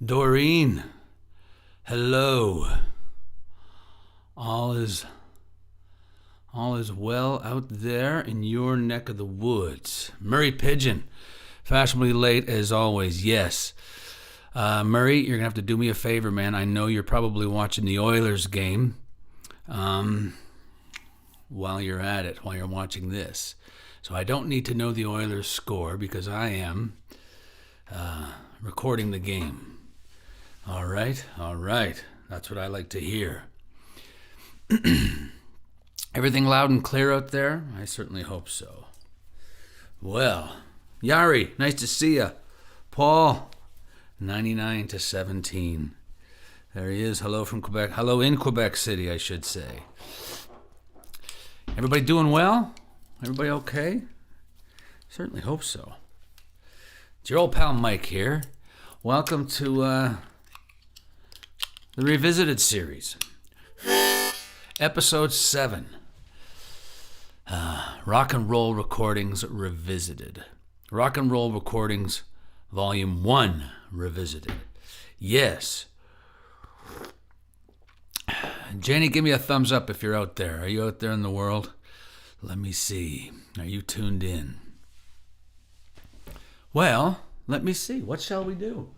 Doreen, hello. All is well out there in your neck of the woods. Murray Pigeon, fashionably late as always. Yes. Murray, you're going to have to do me a favor, man. I know you're probably watching the Oilers game while you're at it, while you're watching this. So I don't need to know the Oilers score because I am recording the game. All right. That's what I like to hear. Everything loud and clear out there? I certainly hope so. Well, Yari, nice to see ya. Paul, 99-17. There he is. Hello from Quebec. Hello in Quebec City, I should say. Everybody doing well? Everybody okay? Certainly hope so. It's your old pal Mike here. Welcome to the Revisited series. Episode 7. Rock and Roll Recordings Revisited. Rock and Roll Recordings Volume 1 Revisited. Yes. Jenny, give me a thumbs up if you're out there. Are you out there in the world? Let me see. Are you tuned in? Well, let me see. What shall we do?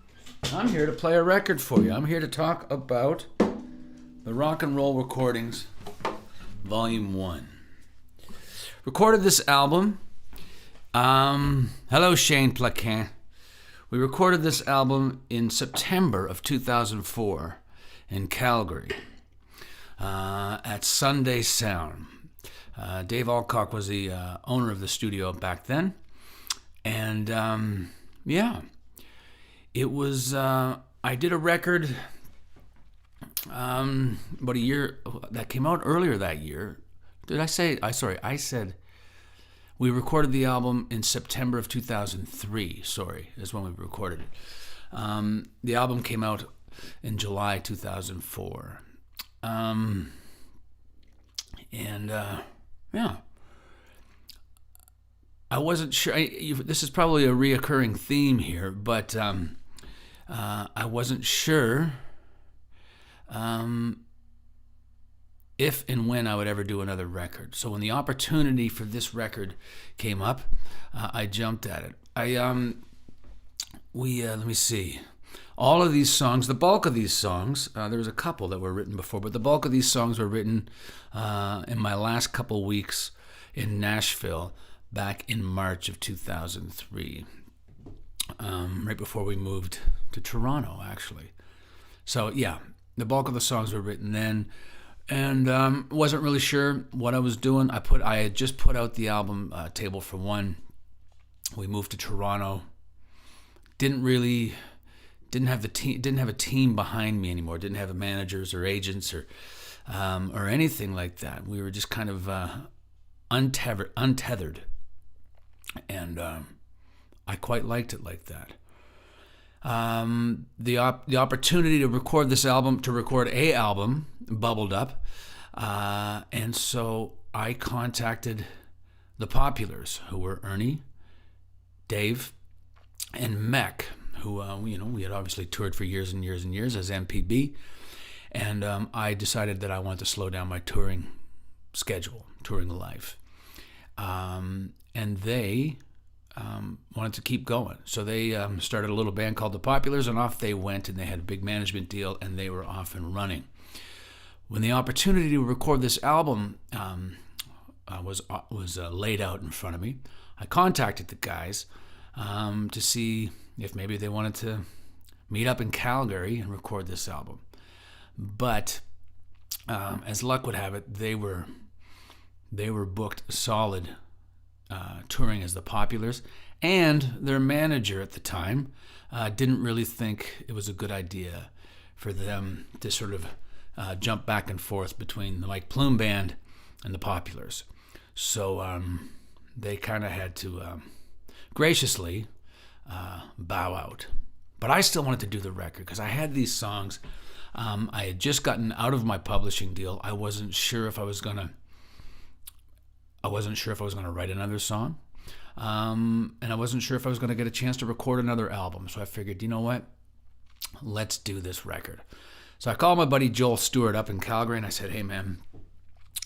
I'm here to play a record for you. I'm here to talk about the Rock and Roll Recordings Volume 1. Recorded this album. Hello, Shane Plaquin. We recorded this album in September of 2004 in Calgary at Sunday Sound. Dave Alcock was the owner of the studio back then. And, it was, I did a record about a year, that came out earlier that year. Did I say, I said we recorded the album in September of 2003, is when we recorded it. The album came out in July 2004. I wasn't sure. This is probably a reoccurring theme here, but I wasn't sure if and when I would ever do another record. So when the opportunity for this record came up, I jumped at it. Let me see. All of these songs, the bulk of these songs, there was a couple that were written before, but the bulk of these songs were written in my last couple weeks in Nashville back in March of 2003, right before we moved to Toronto, actually. So, yeah, the bulk of the songs were written then, and wasn't really sure what I was doing. I had just put out the album Table for One. We moved to Toronto. Didn't have a team behind me anymore. Didn't have managers or agents or anything like that. We were just kind of untethered, and I quite liked it like that. The opportunity to record this album, to record a album, bubbled up, and so I contacted the Populars, who were Ernie, Dave, and Mech, who we had obviously toured for years and years and years as MPB, and I decided that I wanted to slow down my touring schedule, touring life, and they wanted to keep going. So they started a little band called the Populars, and off they went, and they had a big management deal, and they were off and running. When the opportunity to record this album was laid out in front of me, I contacted the guys to see if maybe they wanted to meet up in Calgary and record this album. But as luck would have it, they were booked solid touring as the Populars, and their manager at the time didn't really think it was a good idea for them to sort of jump back and forth between the Mike Plume band and the Populars. So they kind of had to graciously bow out. But I still wanted to do the record because I had these songs. I had just gotten out of my publishing deal. I wasn't sure if I was gonna write another song, and I wasn't sure if I was gonna get a chance to record another album. So I figured, you know what? let's do this record. So I called my buddy Joel Stewart up in Calgary, and I said, hey, man,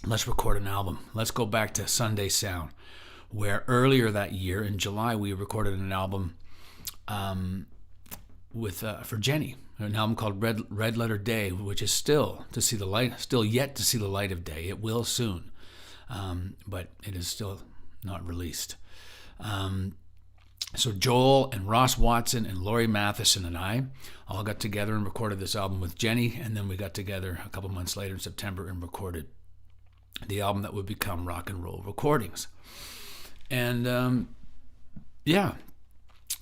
let's record an album. Let's go back to Sunday Sound, where earlier that year, in July, we recorded an album for Jenny, an album called Red Letter Day, which is still yet to see the light of day. It will soon, but it is still not released. So Joel and Ross Watson and Laurie Matheson and I all got together and recorded this album with Jenny, and then we got together a couple months later in September and recorded the album that would become Rock and Roll Recordings. And yeah,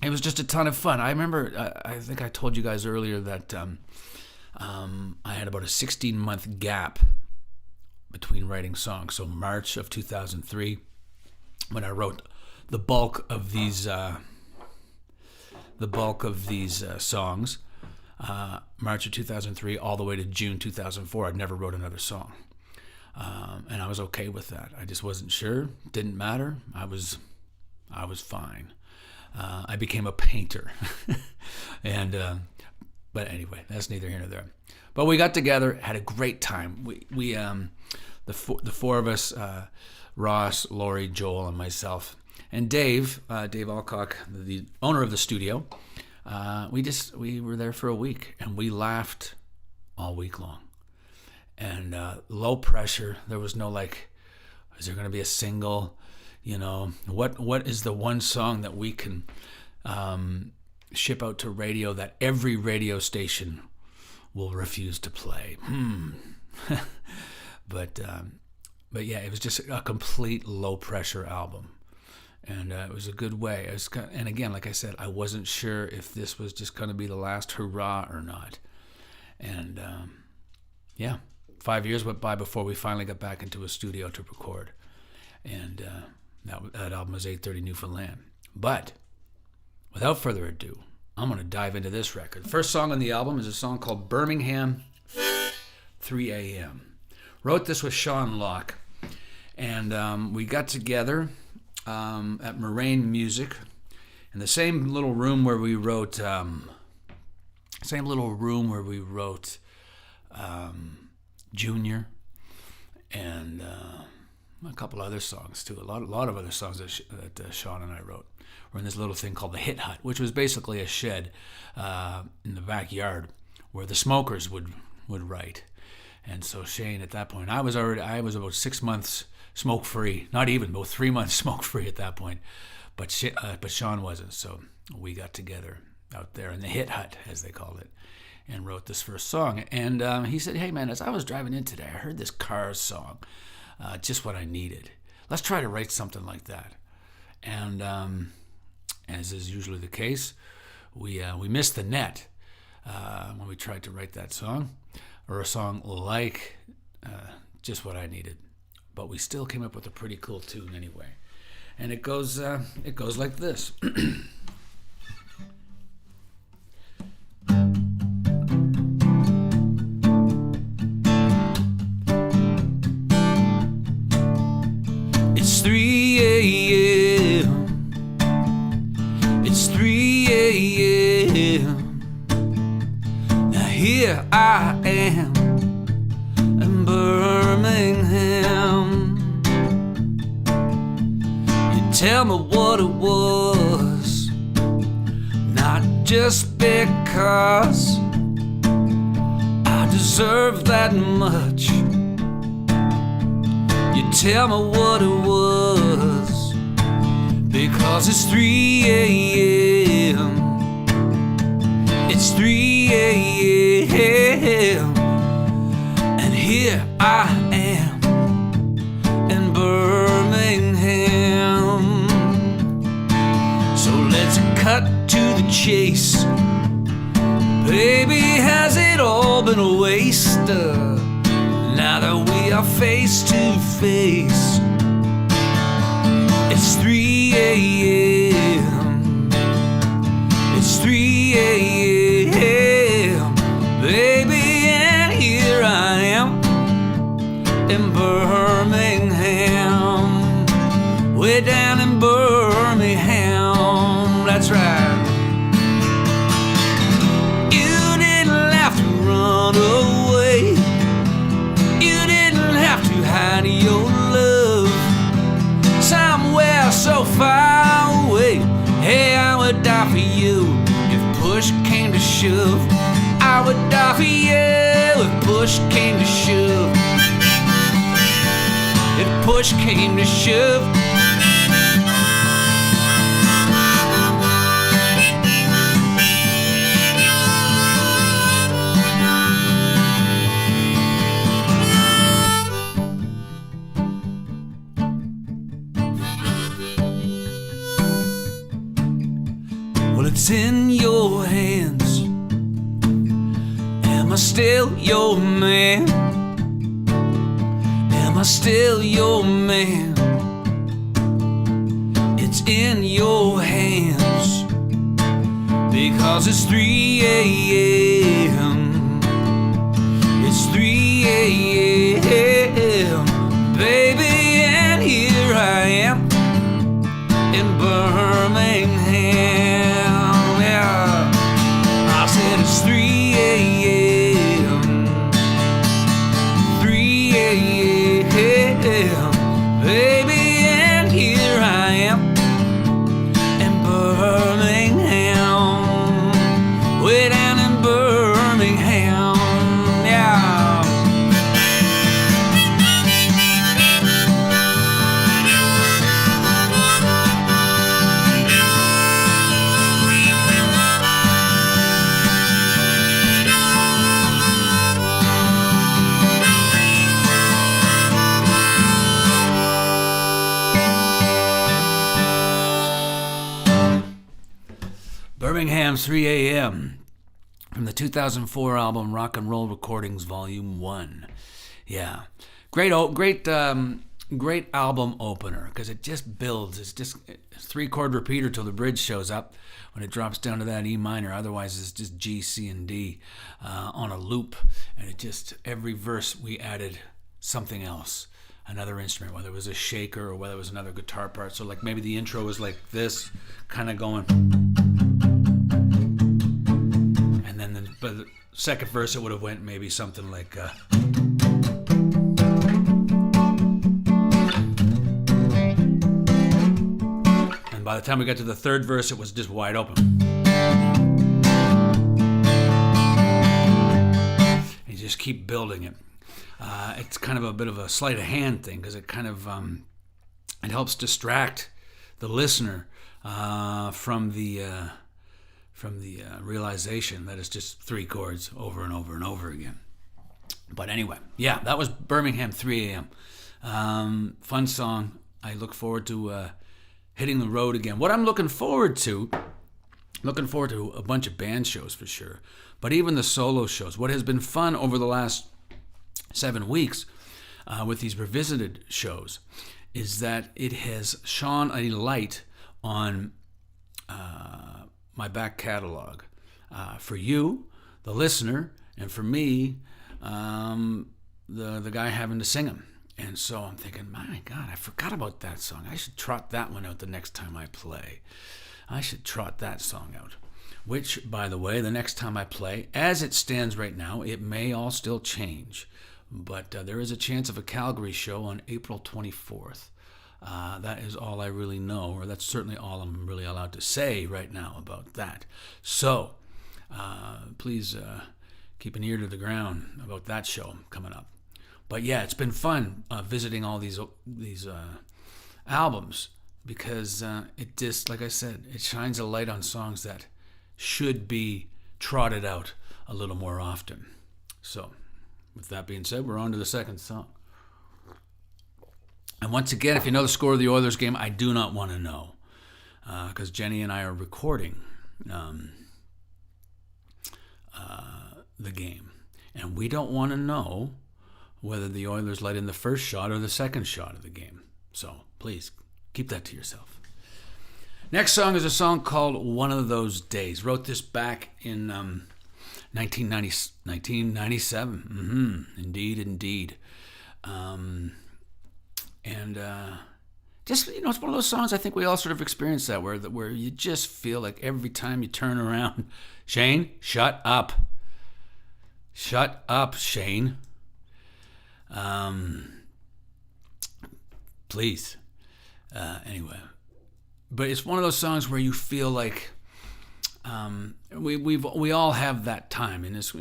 it was just a ton of fun. I remember, I think I told you guys earlier that I had about a 16-month gap between writing songs. So March of 2003, when I wrote the bulk of these songs, March of 2003 all the way to June 2004, I never wrote another song. And I was okay with that. I just wasn't sure. Didn't matter. I was fine. I became a painter. But anyway, that's neither here nor there. But we got together, had a great time. We the four of us, Ross, Laurie, Joel, and myself, and Dave Alcock, the owner of the studio, we were there for a week, and we laughed all week long. And low pressure. There was no like, is there going to be a single? You know, what is the one song that we can ship out to radio that every radio station will refuse to play? But yeah, it was just a complete low pressure album, and it was a good way. And again, like I said, I wasn't sure if this was just going to be the last hurrah or not. And yeah. 5 years went by before we finally got back into a studio to record. And that album was 830 Newfoundland. But without further ado, I'm going to dive into this record. First song on the album is a song called Birmingham, 3 a.m. Wrote this with Sean Locke. And we got together at MORAINE Music in the same little room where we wrote... Junior, and a couple other songs too. A lot of other songs that Sean and I wrote. We're in this little thing called the Hit Hut, which was basically a shed in the backyard where the smokers would write. And so Shane, at that point, I was about 6 months smoke free. Not even, about 3 months smoke free at that point. But Sean wasn't. So we got together out there in the Hit Hut, as they called it, and wrote this first song. And he said, hey, man, as I was driving in today, I heard this Cars song, just what I needed. Let's try to write something like that. And as is usually the case, we missed the net when we tried to write that song, or a song like Just What I Needed. But we still came up with a pretty cool tune anyway. And it goes like this. It's 3 a.m. It's 3 a.m. Now here I am in Birmingham. You tell me what it was, not just because I deserve that much. You tell me what it was, because it's 3 a.m. It's 3 a.m. And here I am in Birmingham. So let's cut to the chase. Baby, has it all been a waste? Now that we are face to face, it's 3 a.m. It's 3 a.m. Baby, and here I am in Birmingham, way down in Birmingham. That's right. You shove. I would die for you if push came to shove. If push came to shove. Well, it's in your hands. Am I still your man? Am I still your man? It's in your hands. Because it's 3 a.m. It's 3 a.m. Baby, and here I am in Birmingham. Yeah, I said it's 3 a.m. 3 a.m. Baby, and here I am in Birmingham. Way down in Birmingham. Yeah. Birmingham, 3 a.m. from the 2004 album Rock and Roll Recordings Volume 1. Yeah. Great album opener because it just builds. It's just a 3-chord repeater till the bridge shows up when it drops down to that E minor. Otherwise, it's just G, C, and D on a loop. And it just, every verse we added something else. Another instrument, whether it was a shaker or whether it was another guitar part. So like maybe the intro was like this, kind of going. And then the second verse it would have went maybe something like and by the time we got to the third verse it was just wide open. And you just keep building it. It's kind of a bit of a sleight of hand thing because it kind of it helps distract the listener from the realization that it's just 3 chords over and over and over again. But anyway, yeah, that was Birmingham 3 a.m. Fun song. I look forward to hitting the road again. What I'm looking forward to a bunch of band shows for sure, but even the solo shows. What has been fun over the last 7 weeks with these revisited shows is that it has shone a light on my back catalog for you, the listener, and for me, the guy having to sing them. And so I'm thinking, my God, I forgot about that song. I should trot that one out the next time I play. I should trot that song out. Which, by the way, the next time I play, as it stands right now, it may all still change. But there is a chance of a Calgary show on April 24th. That is all I really know, or that's certainly all I'm really allowed to say right now about that. So, please keep an ear to the ground about that show coming up. But yeah, it's been fun visiting all these albums because it just, like I said, it shines a light on songs that should be trotted out a little more often. So, with that being said, we're on to the second song. And once again, if you know the score of the Oilers game, I do not want to know because Jenny and I are recording the game. And we don't want to know whether the Oilers let in the first shot or the second shot of the game. So please keep that to yourself. Next song is a song called One of Those Days. Wrote this back in 1997. Indeed. Just, it's one of those songs I think we all sort of experience that where you just feel like every time you turn around, Shane, shut up. Shut up, Shane. Please. Anyway. But it's one of those songs where you feel like, we all have that time, and it's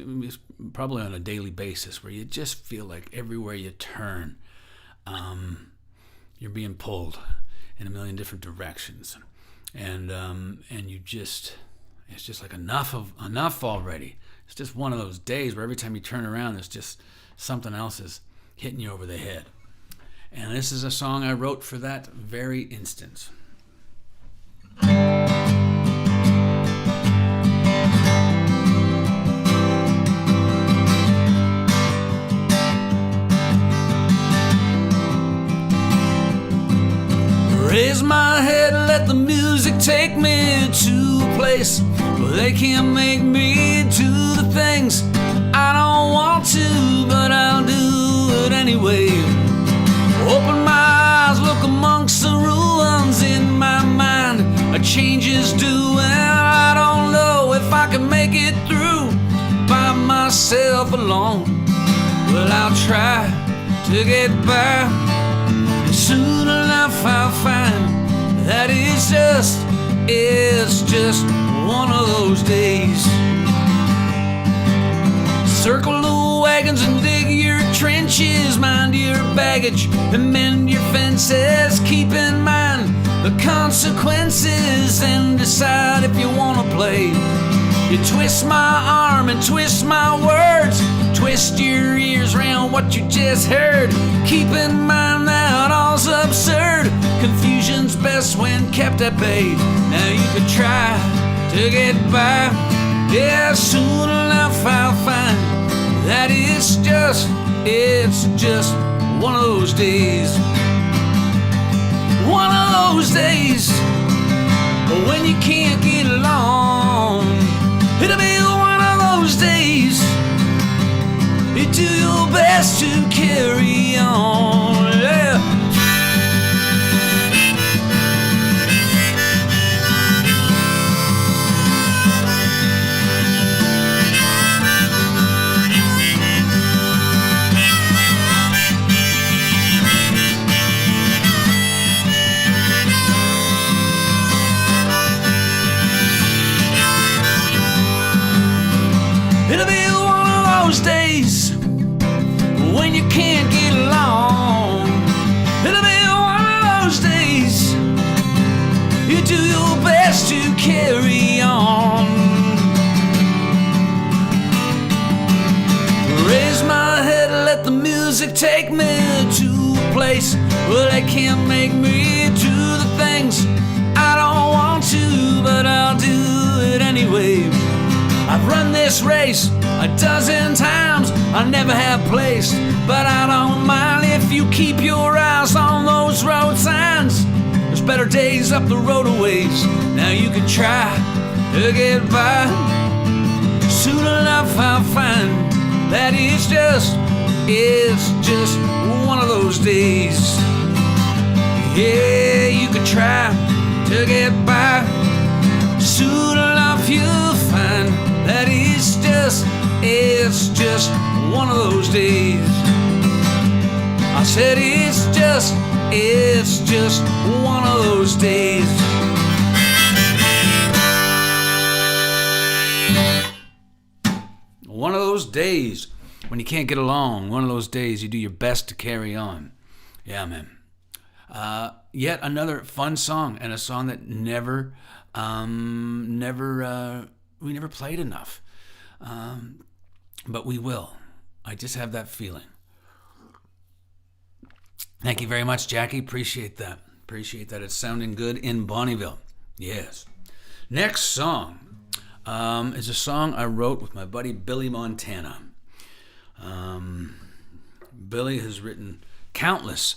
probably on a daily basis, where you just feel like everywhere you turn, you're being pulled in a million different directions, and you just, it's just like enough already. It's just one of those days where every time you turn around, there's just something else is hitting you over the head. And this is a song I wrote for that very instance. Raise my head, let the music take me to a place where they can't make me do the things I don't want to, but I'll do it anyway. Open my eyes, look amongst the ruins in my mind. A change is due, and I don't know if I can make it through by myself alone. Well, I'll try to get by, and soon enough I'll find that it's just one of those days. Circle the wagons and dig your trenches, mind your baggage and mend your fences. Keep in mind the consequences and decide if you want to play. You twist my arm and twist my words, twist your ears around what you just heard. Keep in mind that all's absurd, confusion's best when kept at bay. Now you could try to get by, yeah, soon enough I'll find that it's just one of those days. One of those days when you can't get along. It'll be one of those days you do your best to carry on, yeah. It'll be one of those days when you can't get along. It'll be one of those days you do your best to carry on. Raise my head, let the music take me to a place where they can't make me do the things I don't want to, but I'll do it anyway. I've run this race a dozen times, I never have placed, but I don't mind if you keep your eyes on those road signs. There's better days up the road a ways. Now you can try to get by, soon enough I'll find that it's just one of those days. Yeah, you can try to get by, soon enough you'll find that it's just one of those days. I said it's just one of those days. One of those days when you can't get along. One of those days you do your best to carry on. Yeah, man. Yet another fun song, and a song that we never played enough. But we will. I just have that feeling. Thank you very much, Jackie. Appreciate that. It's sounding good in Bonneville. Yes. Next song is a song I wrote with my buddy Billy Montana. Billy has written countless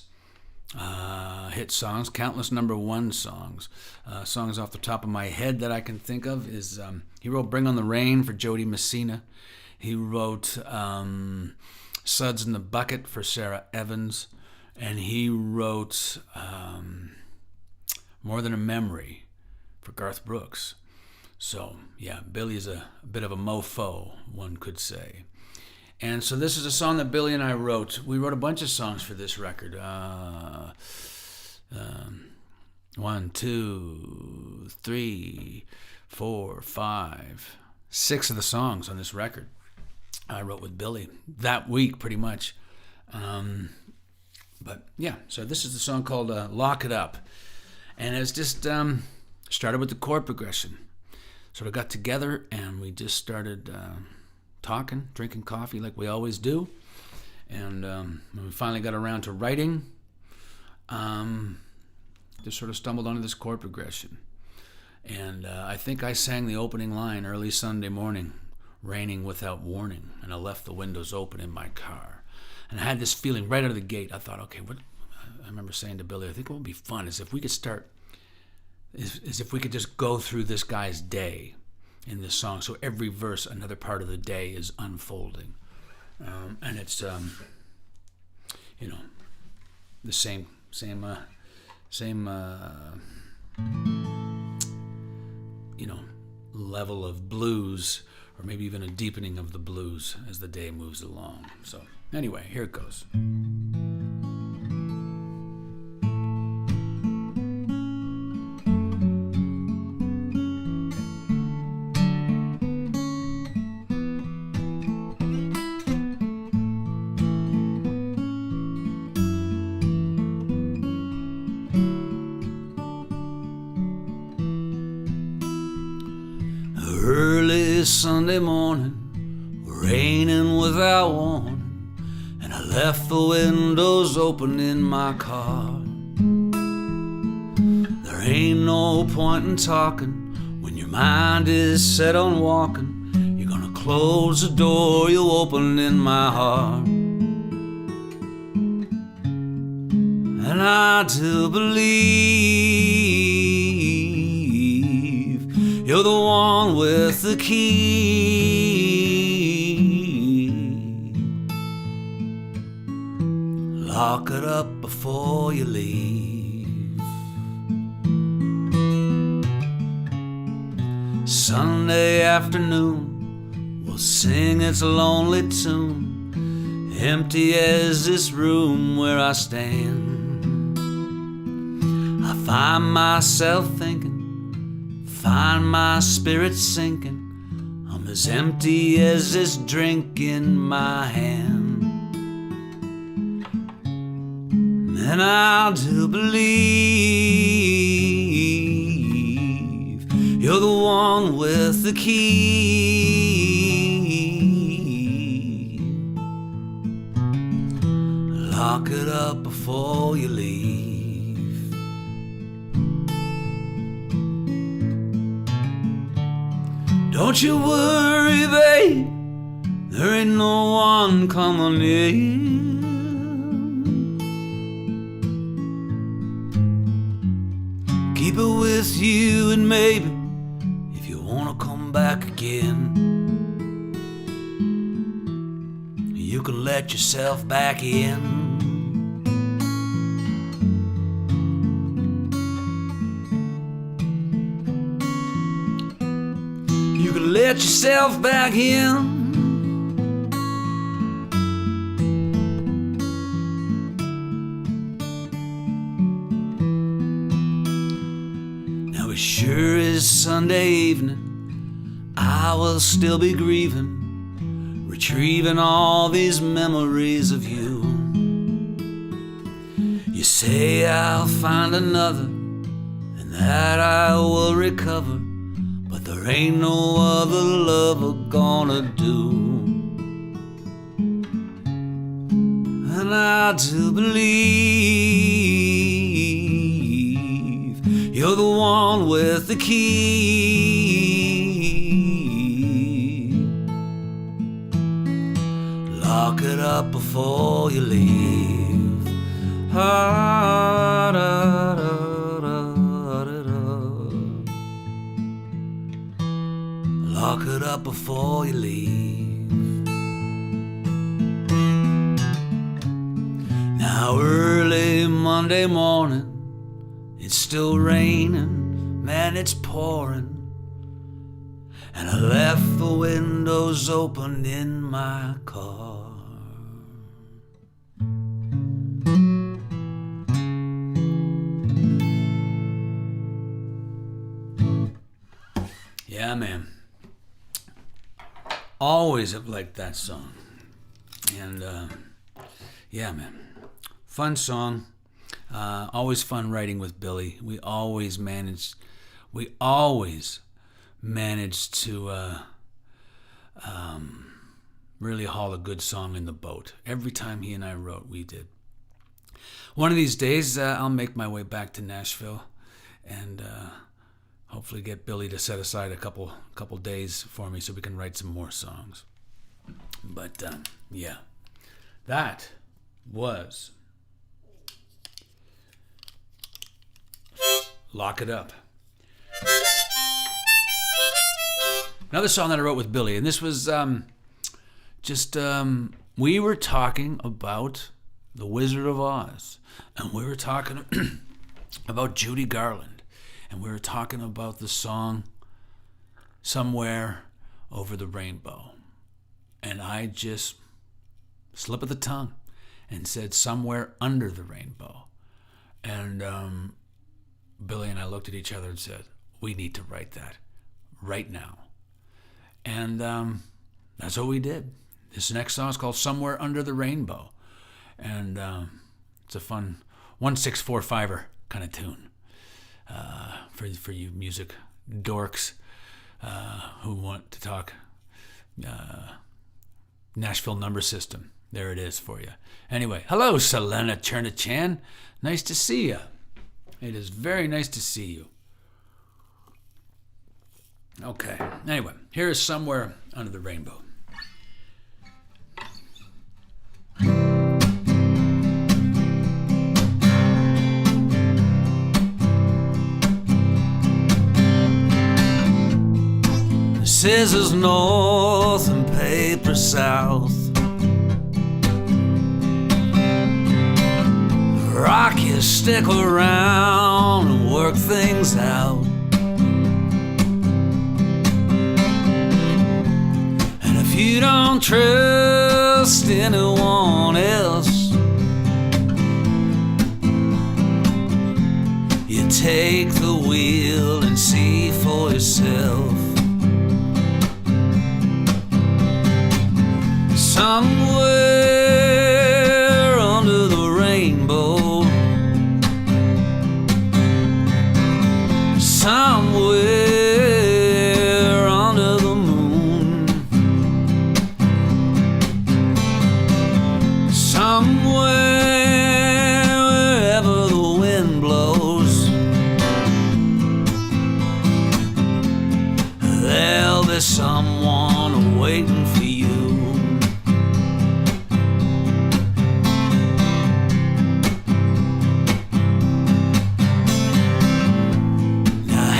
hit songs, countless number one songs. Songs off the top of my head that I can think of is he wrote Bring on the Rain for Jody Messina. He wrote Suds in the Bucket for Sarah Evans. And he wrote More Than a Memory for Garth Brooks. So, yeah, Billy's a bit of a mofo, one could say. And so this is a song that Billy and I wrote. We wrote a bunch of songs for this record. 1, 2, 3, 4, 5. 6 of the songs on this record I wrote with Billy that week, pretty much. But yeah, so this is the song called Lock It Up. And it's just started with the chord progression. Sort of got together and we just started talking, drinking coffee like we always do. And when we finally got around to writing, just sort of stumbled onto this chord progression. And I think I sang the opening line early Sunday morning, raining without warning, and I left the windows open in my car. And I had this feeling right out of the gate. I thought, okay, what? I remember saying to Billy, I think what would be fun is if we could start, is if we could just go through this guy's day in this song. So every verse, another part of the day is unfolding. And it's, you know, the same, you know, level of blues, or maybe even a deepening of the blues as the day moves along. So anyway, here it goes. Early Sunday morning, raining without warning, and I left the windows open in my car. There ain't no point in talking when your mind is set on walking. You're gonna close the door you opened in my heart. And I do believe you're the one with the key. Lock it up before you leave. Sunday afternoon, we'll sing its lonely tune, empty as this room where I stand. I find myself thinking, find my spirit sinking, I'm as empty as this drink in my hand. And I do believe you're the one with the key. Lock it up before you leave. Don't you worry, babe, there ain't no one coming in. Keep it with you, and maybe if you wanna come back again, you can let yourself back in. You can let yourself back in. Now it sure is Sunday evening, I will still be grieving, retrieving all these memories of you. You say I'll find another, and that I will recover, but there ain't no other lover gonna do. And I do believe you're the one with the key. Lock it up before you leave. Ah, da, da, da, da, da. Lock it up before you leave. Now early Monday morning, it's still raining, man, it's pouring, and I left the windows open in my car. Yeah, man. Always have liked that song. And yeah, man. Fun song. Always fun writing with Billy. We always managed to really haul a good song in the boat. Every time he and I wrote, we did. One of these days, I'll make my way back to Nashville and hopefully get Billy to set aside a couple days for me so we can write some more songs. But yeah, that was Lock It Up. Another song that I wrote with Billy, and this was we were talking about The Wizard of Oz, and we were talking about Judy Garland, and we were talking about the song Somewhere Over the Rainbow, and I just slip of the tongue and said Somewhere Under the Rainbow, and Billy and I looked at each other and said, we need to write that right now. And that's what we did. This next song is called Somewhere Under the Rainbow. And it's a fun 1/6/4/5 kind of tune for you music dorks who want to talk Nashville number system. There it is for you. Anyway, hello, Selena Chernichan. Nice to see you. It is very nice to see you. Okay, anyway, here is Somewhere Under the Rainbow. Scissors north and paper south. Rock, you stick around and work things out. And if you don't trust anyone else, you take the wheel and see for yourself. Somewhere under the rainbow, somewhere under the moon, somewhere wherever the wind blows, there'll be someone waiting for you.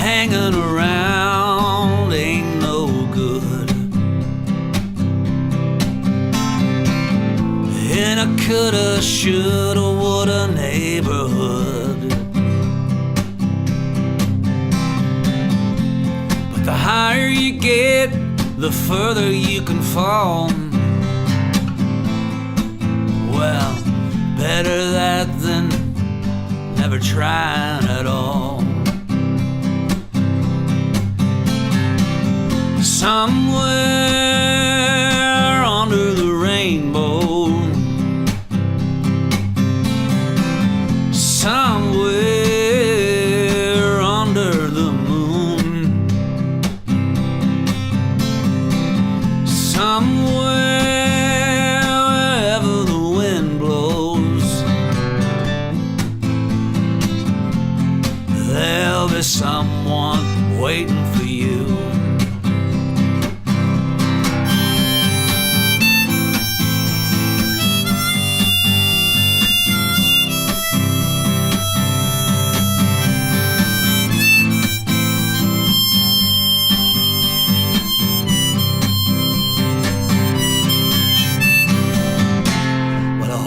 Hanging around ain't no good in a coulda, shoulda, woulda neighborhood. But the higher you get, the further you can fall. Well, better that than never trying at all. Somewhere under the rainbow, somewhere under the moon, somewhere wherever the wind blows, there'll be someone waiting for you.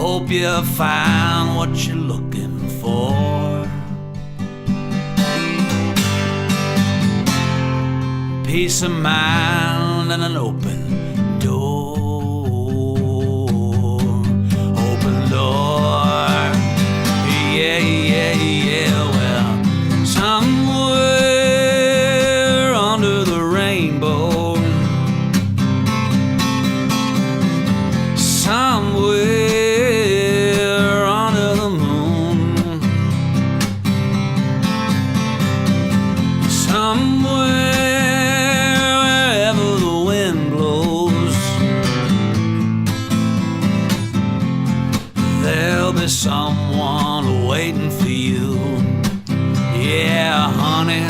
Hope you find what you're looking for. Peace of mind and an open door. Open door. Yeah, yeah, yeah. Well, somewhere under the rainbow, be someone waiting for you. Yeah, honey,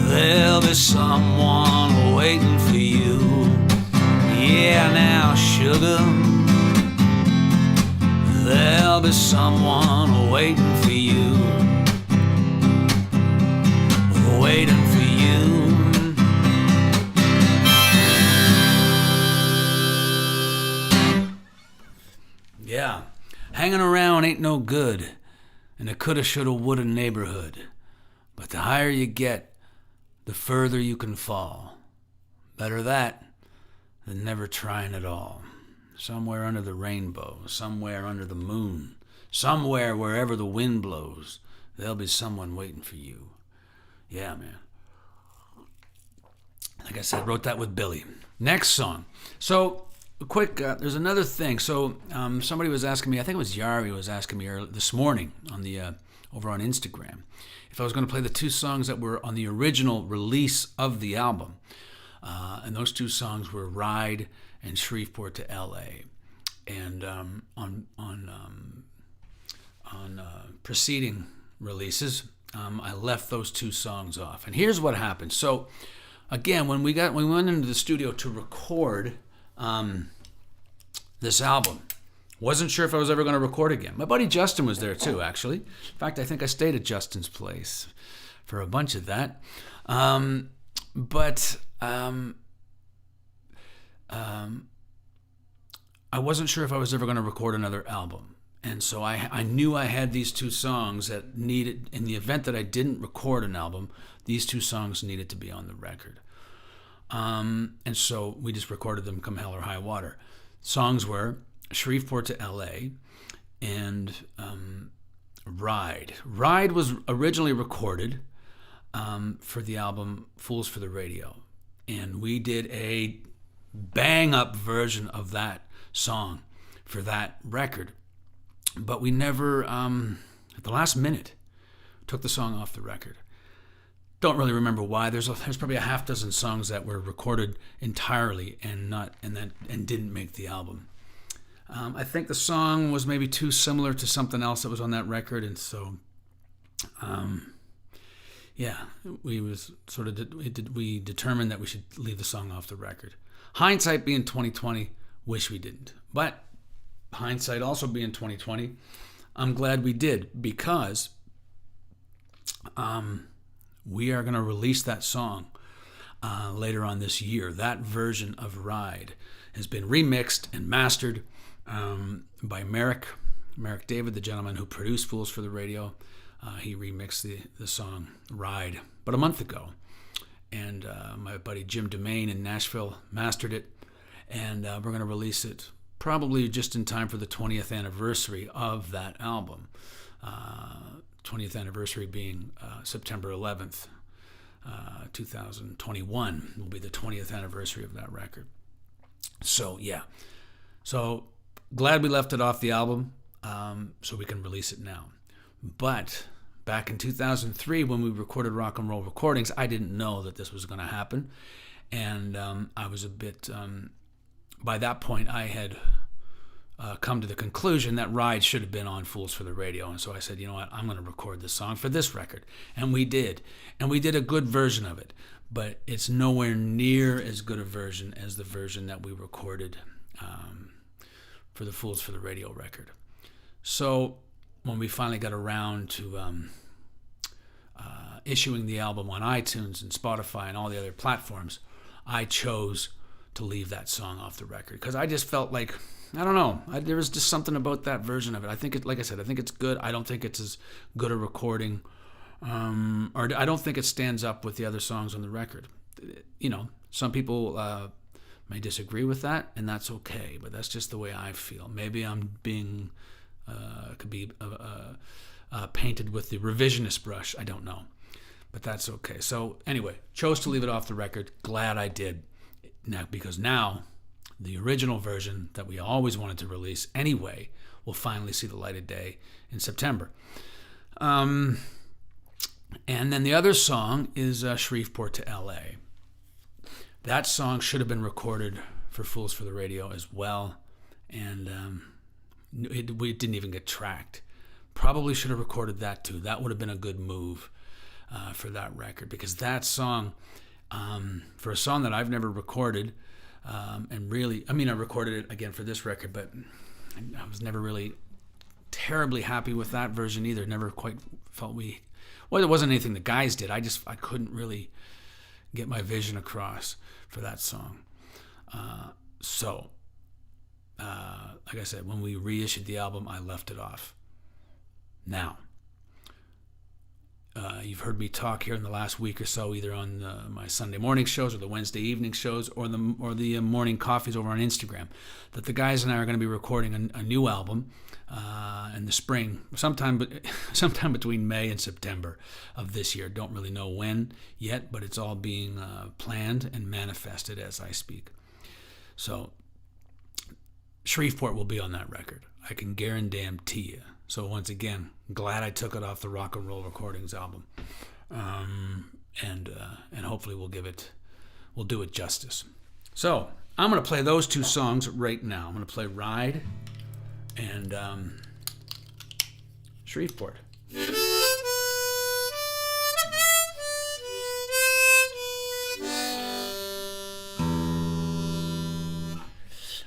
there'll be someone waiting for you. Yeah, now, sugar, there'll be someone waiting for you. Waiting for you. Yeah, hanging around ain't no good in a coulda, shoulda, woulda neighborhood. But the higher you get, the further you can fall. Better that than never trying at all. Somewhere under the rainbow, somewhere under the moon, somewhere wherever the wind blows, there'll be someone waiting for you. Yeah, man. Like I said, wrote that with Billy. Next song. So, quick, there's another thing. So, somebody was asking me, I think it was Yari was asking me this morning on the over on Instagram, if I was going to play the two songs that were on the original release of the album. And those two songs were Ride and Shreveport to L.A. And on preceding releases, I left those two songs off. And here's what happened. So, again, when we went into the studio to record this album, wasn't sure if I was ever going to record again. My buddy Justin was there too, actually. In fact, I think I stayed at Justin's place for a bunch of that. But I wasn't sure if I was ever going to record another album. And so I knew I had these two songs that needed, in the event that I didn't record an album, these two songs needed to be on the record. And so we just recorded them come hell or high water. Songs were Shreveport to L.A. and Ride. Ride was originally recorded for the album Fools for the Radio. And we did a bang-up version of that song for that record. But we never, at the last minute, took the song off the record. Don't really remember why. There's probably a half dozen songs that were recorded entirely and didn't make the album. I think the song was maybe too similar to something else that was on that record, and so, we determined that we should leave the song off the record. Hindsight being 2020, wish we didn't. But hindsight also being 2020, I'm glad we did, because we are going to release that song later on this year. That version of Ride has been remixed and mastered by Merrick David, the gentleman who produced Fools for the Radio. He remixed the song Ride about a month ago. And my buddy Jim DeMaine in Nashville mastered it. And we're going to release it probably just in time for the 20th anniversary of that album. 20th anniversary being September 11th, 2021 will be the 20th anniversary of that record. So, yeah. So, glad we left it off the album so we can release it now. But back in 2003, when we recorded Rock and Roll Recordings, I didn't know that this was going to happen. And I was a bit... by that point, I had come to the conclusion that Ride should have been on Fools for the Radio. And so I said, you know what, I'm going to record this song for this record. And we did. And we did a good version of it. But it's nowhere near as good a version as the version that we recorded for the Fools for the Radio record. So when we finally got around to issuing the album on iTunes and Spotify and all the other platforms, I chose to leave that song off the record because I just felt like, I don't know, there was just something about that version of it. I think it, like I said, I think it's good. I don't think it's as good a recording, or I don't think it stands up with the other songs on the record. You know, some people may disagree with that, and that's okay. But that's just the way I feel. Maybe I'm being could be painted with the revisionist brush. I don't know, but that's okay. So anyway, chose to leave it off the record. Glad I did. Now, because now the original version that we always wanted to release anyway will finally see the light of day in September. And then the other song is Shreveport to L.A. That song should have been recorded for Fools for the Radio as well. And it didn't even get tracked. Probably should have recorded that too. That would have been a good move for that record, because that song, for a song that I've never recorded, and really, I mean, I recorded it again for this record, but I was never really terribly happy with that version either. Never quite felt well, it wasn't anything the guys did. I couldn't really get my vision across for that song. So, like I said, when we reissued the album, I left it off. Now, you've heard me talk here in the last week or so, either on my Sunday morning shows or the Wednesday evening shows or the morning coffees over on Instagram, that the guys and I are going to be recording a new album in the spring, sometime between May and September of this year. Don't really know when yet, but it's all being planned and manifested as I speak. So Shreveport will be on that record. I can guarantee you. So once again, glad I took it off the Rock and Roll Recordings album, and hopefully we'll do it justice. So I'm going to play those two songs right now. I'm going to play Ride and Shreveport.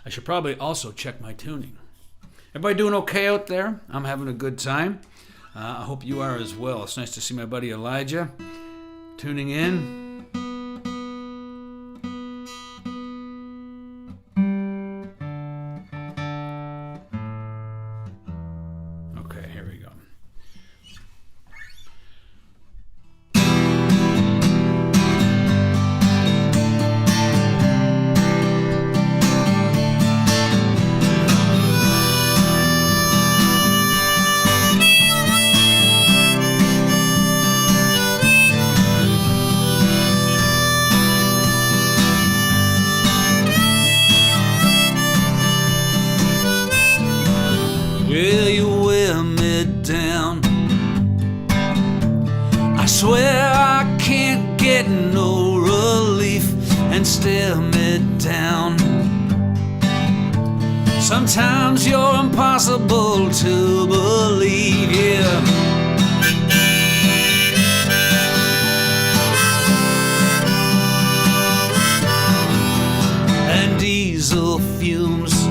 I should probably also check my tuning. Everybody doing okay out there? I'm having a good time. I hope you are as well. It's nice to see my buddy Elijah tuning in. Okay, here we go. Will you wear me down? I swear I can't get no relief and stare me down. Sometimes you're impossible to believe, yeah. And diesel fumes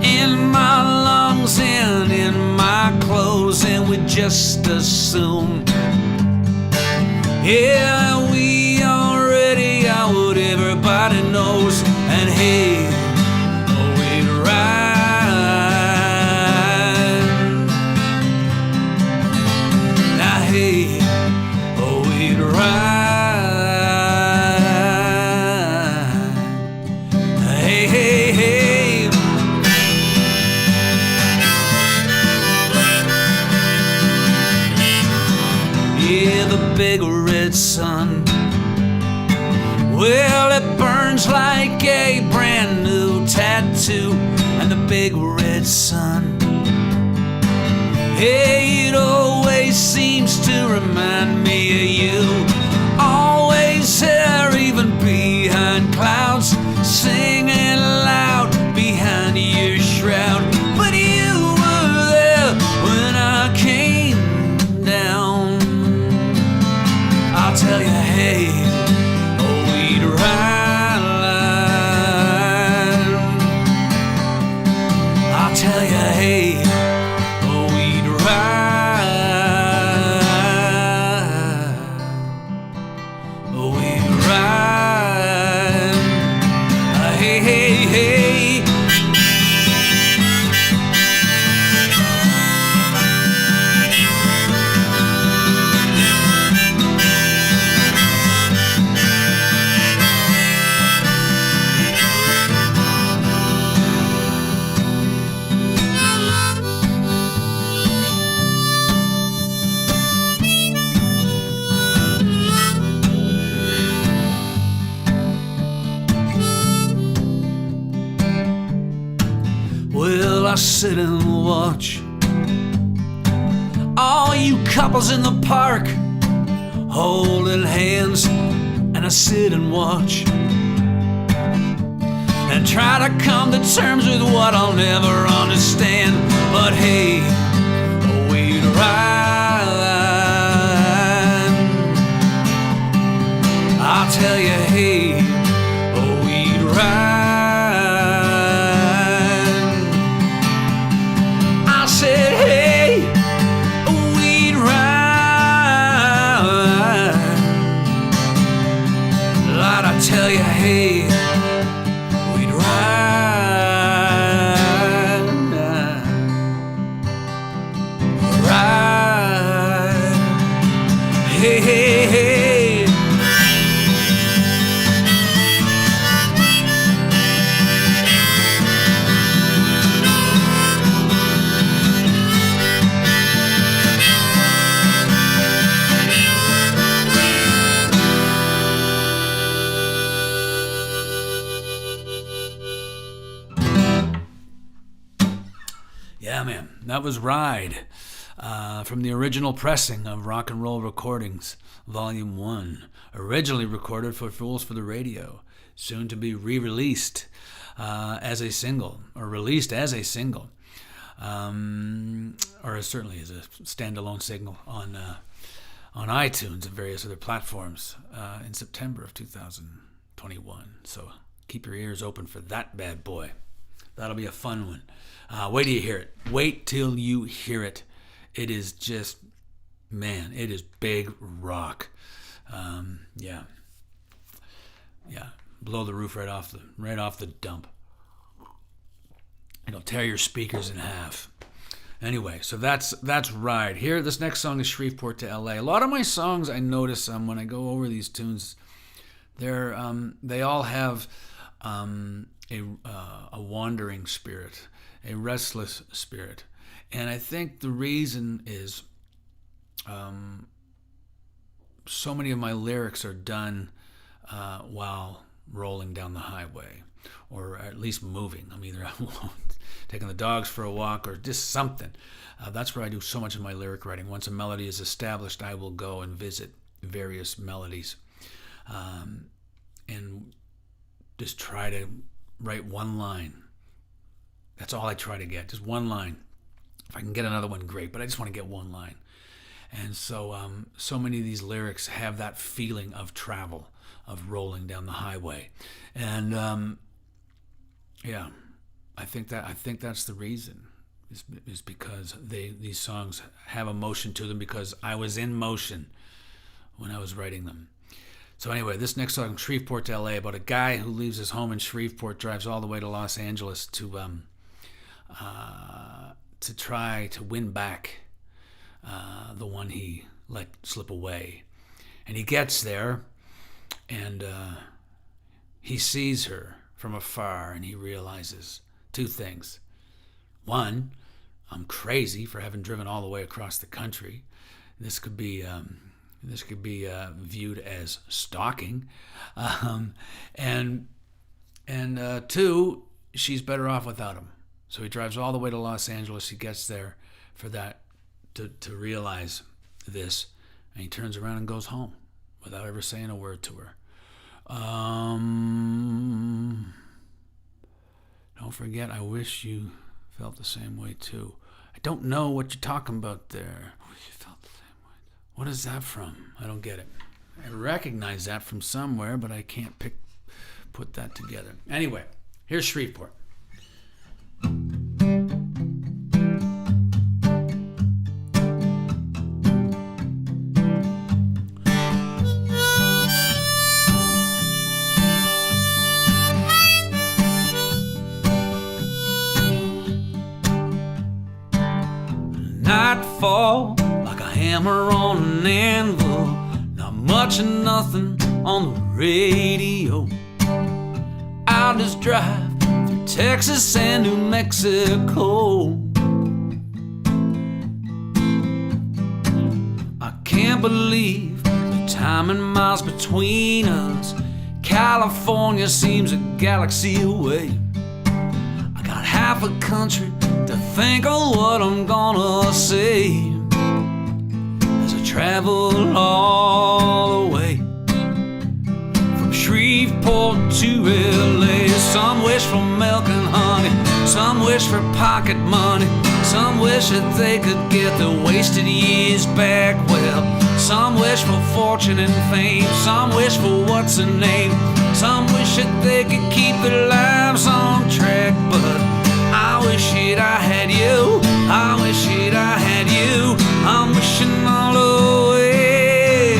in my lungs and in my clothes, and we just assume, yeah, we already are what everybody knows. And hey, we'd ride. Now hey, we'd ride. Hey, hey, hey. Yeah, the big red sun, well, it burns like a brand new tattoo. And the big red sun, hey, it always seems to remind me of you. Always there, even behind clouds, singing loud behind your shroud. But you were there when I came down. I'll tell you, hey, we'd ride. I'll tell you, hey, we'd ride. We'd ride. Hey, hey, hey. Well, I sit and watch all you couples in the park holding hands, and I sit and watch. And try to come to terms with what I'll never understand. But hey, we'd ride. I'll tell you, hey, we'd ride. I said, hey, we'd ride. Lord, I tell you, hey, we'd ride. Ride. Hey, hey, hey. Yeah, man, that was Ride from the original pressing of Rock and Roll Recordings, Volume 1, originally recorded for Fools for the Radio, soon to be re-released as a single, or released as a single, or certainly as a standalone single on iTunes and various other platforms in September of 2021. So keep your ears open for that bad boy. That'll be a fun one. Wait till you hear it. Wait till you hear it. It is just, man, it is big rock. Yeah. Blow the roof right off the dump. It'll tear your speakers in half. Anyway, so that's Ride. Here, this next song is Shreveport to LA. A lot of my songs, I notice when I go over these tunes, they all have a wandering spirit, a restless spirit. And I think the reason is so many of my lyrics are done while rolling down the highway, or at least moving. I'm either taking the dogs for a walk or just something. That's where I do so much of my lyric writing. Once a melody is established, I will go and visit various melodies and just try to write one line. That's all I try to get, just one line. If I can get another one, great, but I just want to get one line. And so so many of these lyrics have that feeling of travel, of rolling down the highway. And yeah, I think that's the reason, is because these songs have emotion to them, because I was in motion when I was writing them. So anyway, this next song, Shreveport to LA, about a guy who leaves his home in Shreveport, drives all the way to Los Angeles to try to win back the one he let slip away. And he gets there, and he sees her from afar, and he realizes two things. One, I'm crazy for having driven all the way across the country. This could be viewed as stalking, and two, she's better off without him. So he drives all the way to Los Angeles. He gets there for that, to realize this, and he turns around and goes home without ever saying a word to her. Don't forget, I wish you felt the same way too. I don't know what you're talking about there. I wish you felt the same way. What is that from? I don't get it. I recognize that from somewhere, but I can't put that together. Anyway, here's Shreveport. Nightfall, like a hammer on an anvil, not much of nothing on the radio. I'll just drive through Texas and New Mexico. I can't believe the time and miles between us. California seems a galaxy away. I got half a country to think of what I'm gonna say as I travel all the way from Shreveport to LA. Some wish wish for milk and honey, some wish for pocket money, some wish that they could get the wasted years back. Well, some wish for fortune and fame, some wish for what's a name, some wish that they could keep their lives on track. But I wish that I had you, I wish that I had you. I'm wishing all the way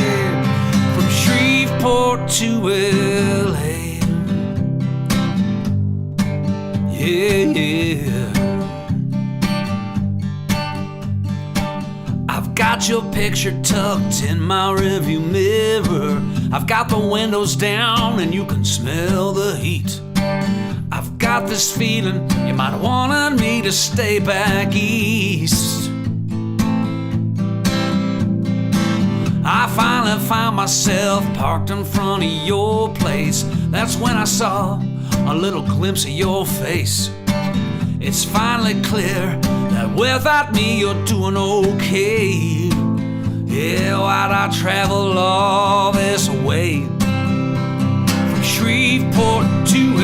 from Shreveport to LA. Yeah, yeah. I've got your picture tucked in my rearview mirror. I've got the windows down and you can smell the heat. I've got this feeling you might want me to stay back east. I finally found myself parked in front of your place. That's when I saw a little glimpse of your face. It's finally clear that without me you're doing okay. Yeah, why'd I travel all this way from Shreveport to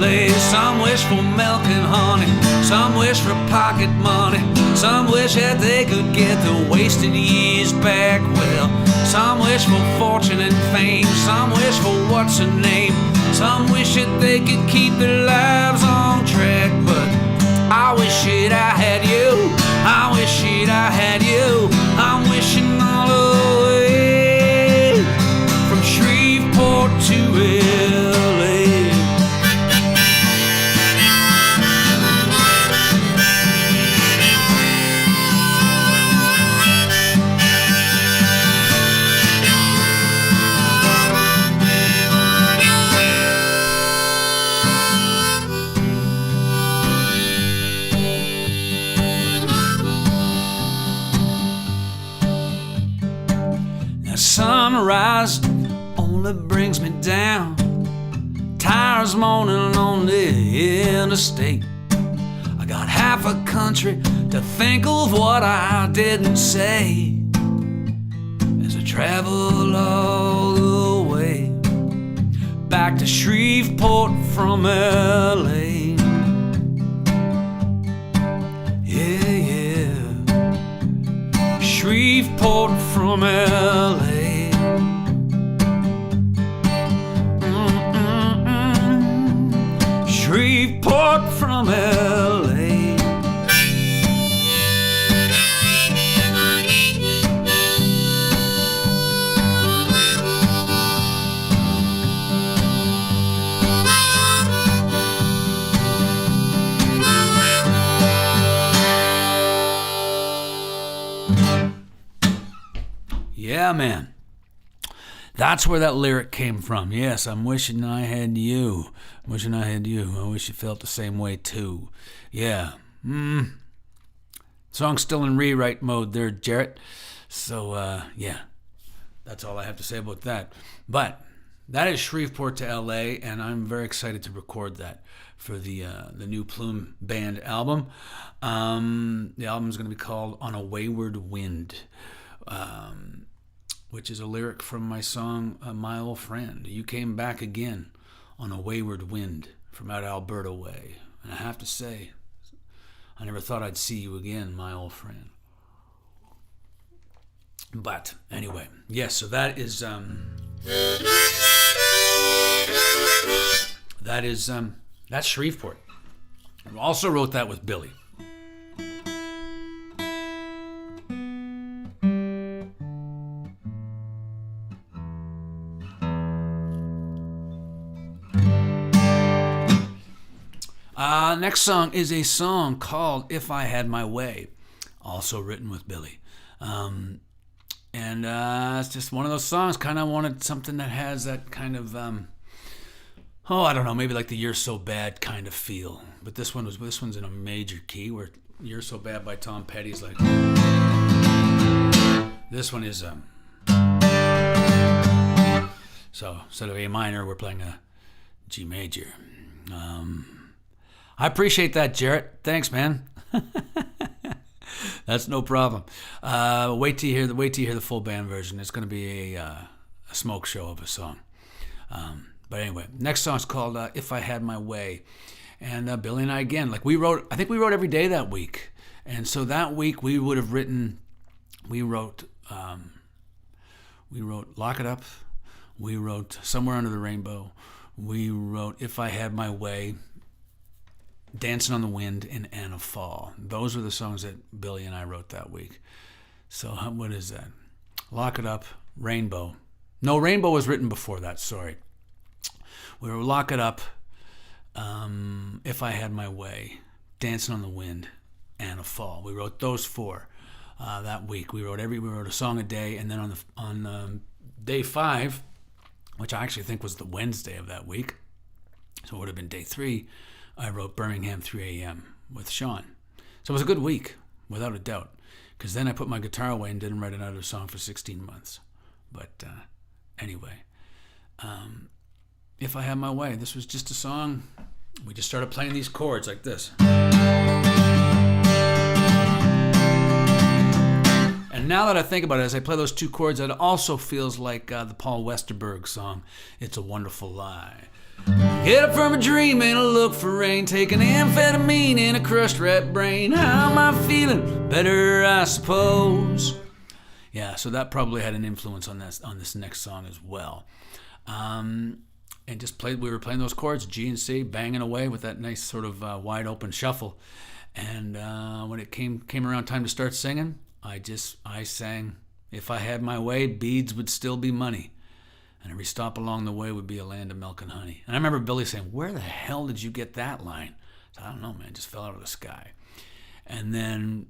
LA? Some wish for milk and honey, some wish for pocket money, some wish that they could get the wasted years back. Well, some wish for fortune and fame, some wish for what's a name, some wish that they could keep their lives on track. But I wish that I had you, I wish that I had you. I'm wishing all the way from Shreveport to LA. Sunrise only brings me down, tires moaning on the interstate. I got half a country to think of what I didn't say as I travel all the way back to Shreveport from LA. Yeah, yeah, Shreveport from LA. Shreveport from LA. Yeah, man. That's where that lyric came from. Yes, I'm wishing I had you. I'm wishing I had you. I wish you felt the same way too. Yeah. Song's still in rewrite mode there, Jarrett. So, yeah. That's all I have to say about that. But that is Shreveport to LA, and I'm very excited to record that for the new Plume Band album. The album's going to be called On a Wayward Wind. Which is a lyric from my song, My Old Friend. You came back again on a wayward wind from out Alberta way. And I have to say, I never thought I'd see you again, my old friend. But anyway, yes, so that's Shreveport. I also wrote that with Billy. Next song is a song called If I Had My Way, also written with Billy. And it's just one of those songs. Kind of wanted something that has that kind of, I don't know, maybe like the You're So Bad kind of feel. But this one's in a major key, where You're So Bad by Tom Petty is like, this one is, so instead of A minor, we're playing a G major. I appreciate that, Jarrett. Thanks, man. That's no problem. Wait till you hear the full band version. It's going to be a smoke show of a song. But anyway, next song's called If I Had My Way. And Billy and I, again, like I think we wrote every day that week. And so that week we would have written, we wrote Lock It Up. We wrote Somewhere Under the Rainbow. We wrote If I Had My Way, Dancing on the Wind, and Anna Fall. Those were the songs that Billy and I wrote that week. So what is that? Lock It Up, Rainbow. No, Rainbow was written before that, sorry. We were Lock It Up, If I Had My Way, Dancing on the Wind, Anna Fall. We wrote those four that week. We wrote a song a day, and then on day 5, which I actually think was the Wednesday of that week, so it would have been day 3, I wrote Birmingham 3 a.m. with Sean. So it was a good week, without a doubt, because then I put my guitar away and didn't write another song for 16 months. But anyway, If I Had My Way, this was just a song. We just started playing these chords like this. And now that I think about it, as I play those 2 chords, it also feels like the Paul Westerberg song, It's a Wonderful Lie. Get up from a dream and a look for rain, taking amphetamine in a crushed rat brain. How am I feeling? Better, I suppose. Yeah, so that probably had an influence on this next song as well. And we were playing those chords, G and C, banging away with that nice sort of wide open shuffle. And when it came around time to start singing, I sang, If I Had My Way, beads would still be money. And every stop along the way would be a land of milk and honey. And I remember Billy saying, where the hell did you get that line? So, I don't know, man, it just fell out of the sky. And then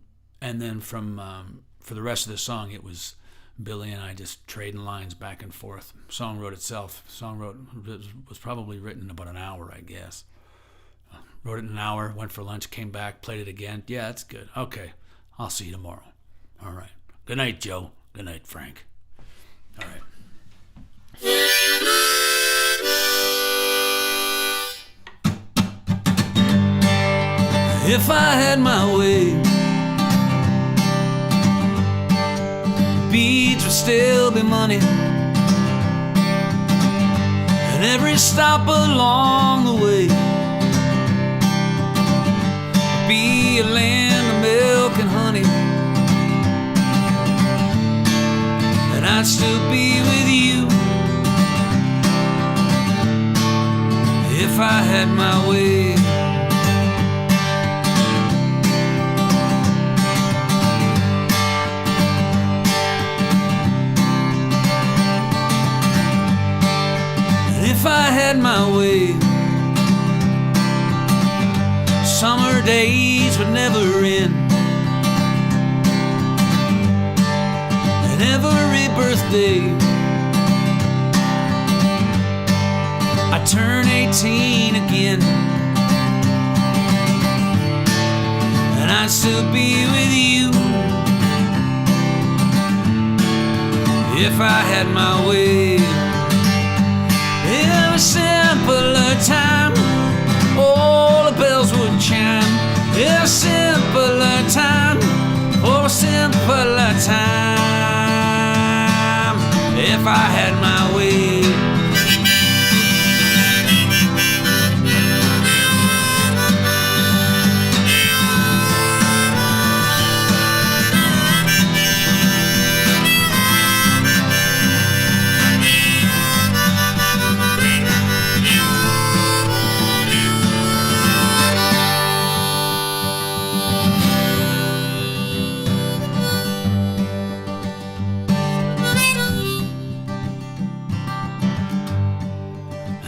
from for the rest of the song, it was Billy and I just trading lines back and forth. Song wrote itself. Was probably written in about an hour, I guess. Wrote it in an hour, went for lunch, came back, played it again. Yeah, that's good. Okay, I'll see you tomorrow. All right. Good night, Joe. Good night, Frank. All right. If I had my way, beads would still be money, and every stop along the way be a land of milk and honey, and I'd still be with you if I had my way. If I had my way, summer days would never end, and every birthday I'd turn 18 again, and I'd still be with you if I had my way. In a simpler time, all the bells would chime. In a simpler time, oh, a simpler time, if I had my way.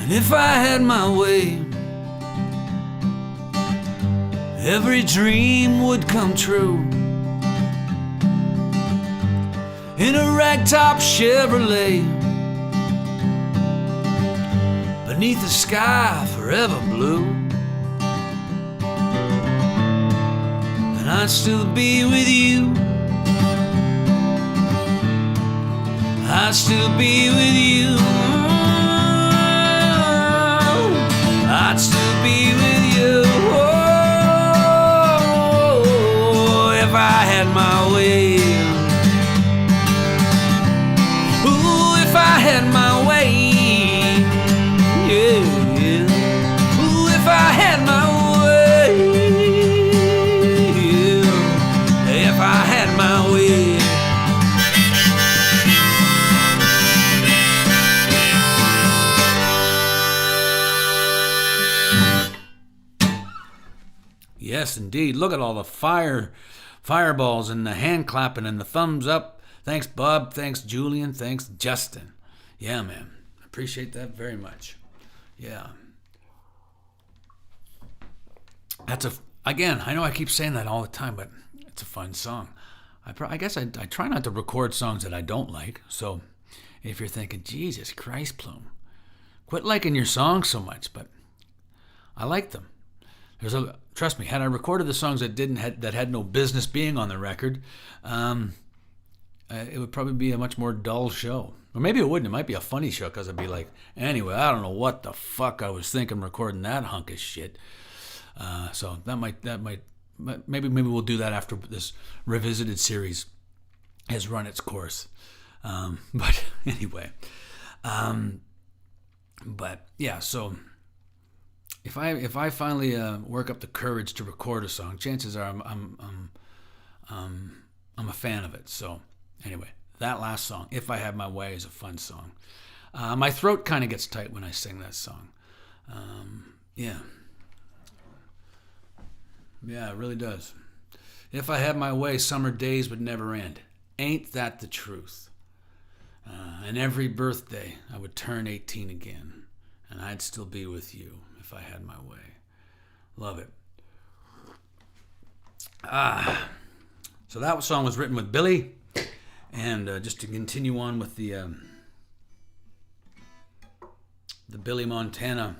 If I had my way, every dream would come true. In a ragtop Chevrolet, beneath a sky forever blue, and I'd still be with you. I'd still be with you. I'd still be with you, oh, if I had my way. Ooh, if I had my way, yeah, yeah. Ooh, if I had my way. Yes, indeed. Look at all the fireballs and the hand clapping and the thumbs up. Thanks, Bob. Thanks, Julian. Thanks, Justin. Yeah, man. Appreciate that very much. Yeah. Again, I know I keep saying that all the time, but it's a fun song. I guess I try not to record songs that I don't like. So if you're thinking, Jesus Christ, Plume, quit liking your songs so much, but I like them. Trust me, had I recorded the songs that had no business being on the record, it would probably be a much more dull show. Or maybe it wouldn't. It might be a funny show because I'd be like, anyway, I don't know what the fuck I was thinking recording that hunk of shit. So that might maybe we'll do that after this revisited series has run its course. But anyway, but yeah. So if I finally work up the courage to record a song, chances are I'm a fan of it. So anyway, that last song, "If I Had My Way," is a fun song. My throat kind of gets tight when I sing that song. Yeah. Yeah, it really does. If I had my way, summer days would never end. Ain't that the truth? And every birthday, I would turn 18 again, and I'd still be with you if I had my way. Love it. So that song was written with Billy, and just to continue on with the Billy Montana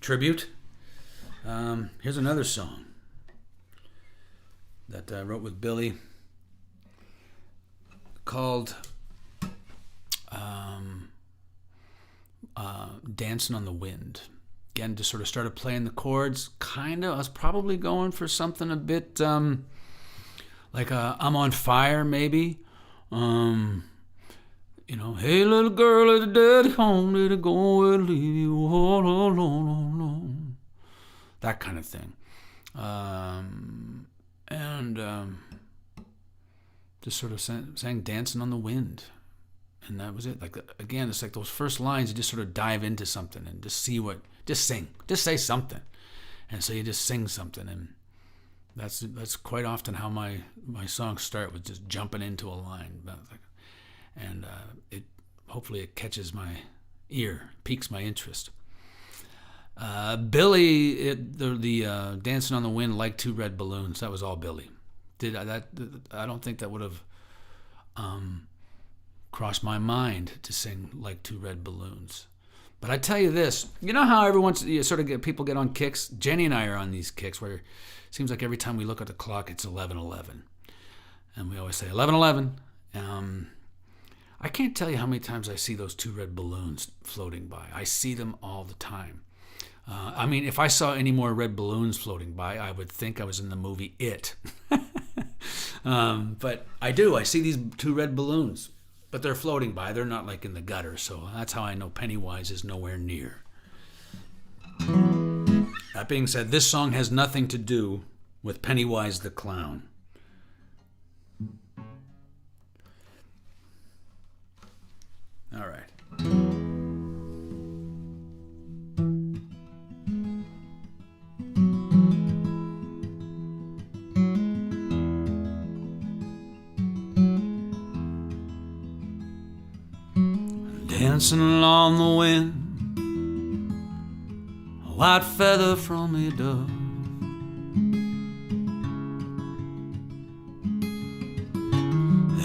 tribute. Here's another song that I wrote with Billy called Dancing on the Wind. Again, just sort of started playing the chords. I was probably going for something a bit like I'm on Fire, maybe. Hey, little girl at the daddy home, did it go and leave you all alone? That kind of thing. Just sort of sang Dancing on the Wind. And that was it. Again, it's like those first lines, you just sort of dive into something and just sing. Just say something. And so you just sing something. And that's quite often how my songs start, with just jumping into a line. And hopefully it catches my ear, piques my interest. Billy, the Dancing on the Wind, Like Two Red Balloons. That was all Billy. I don't think that would have crossed my mind to sing Like Two Red Balloons. But I tell you this, you know how every once you sort of people get on kicks? Jenny and I are on these kicks where it seems like every time we look at the clock, it's 11:11, and we always say 11:11. I can't tell you how many times I see those two red balloons floating by. I see them all the time. If I saw any more red balloons floating by, I would think I was in the movie It. But I do. I see these two red balloons, but they're floating by. They're not like in the gutter, so that's how I know Pennywise is nowhere near. That being said, this song has nothing to do with Pennywise the Clown. All right. Dancing along the wind, a white feather from a dove.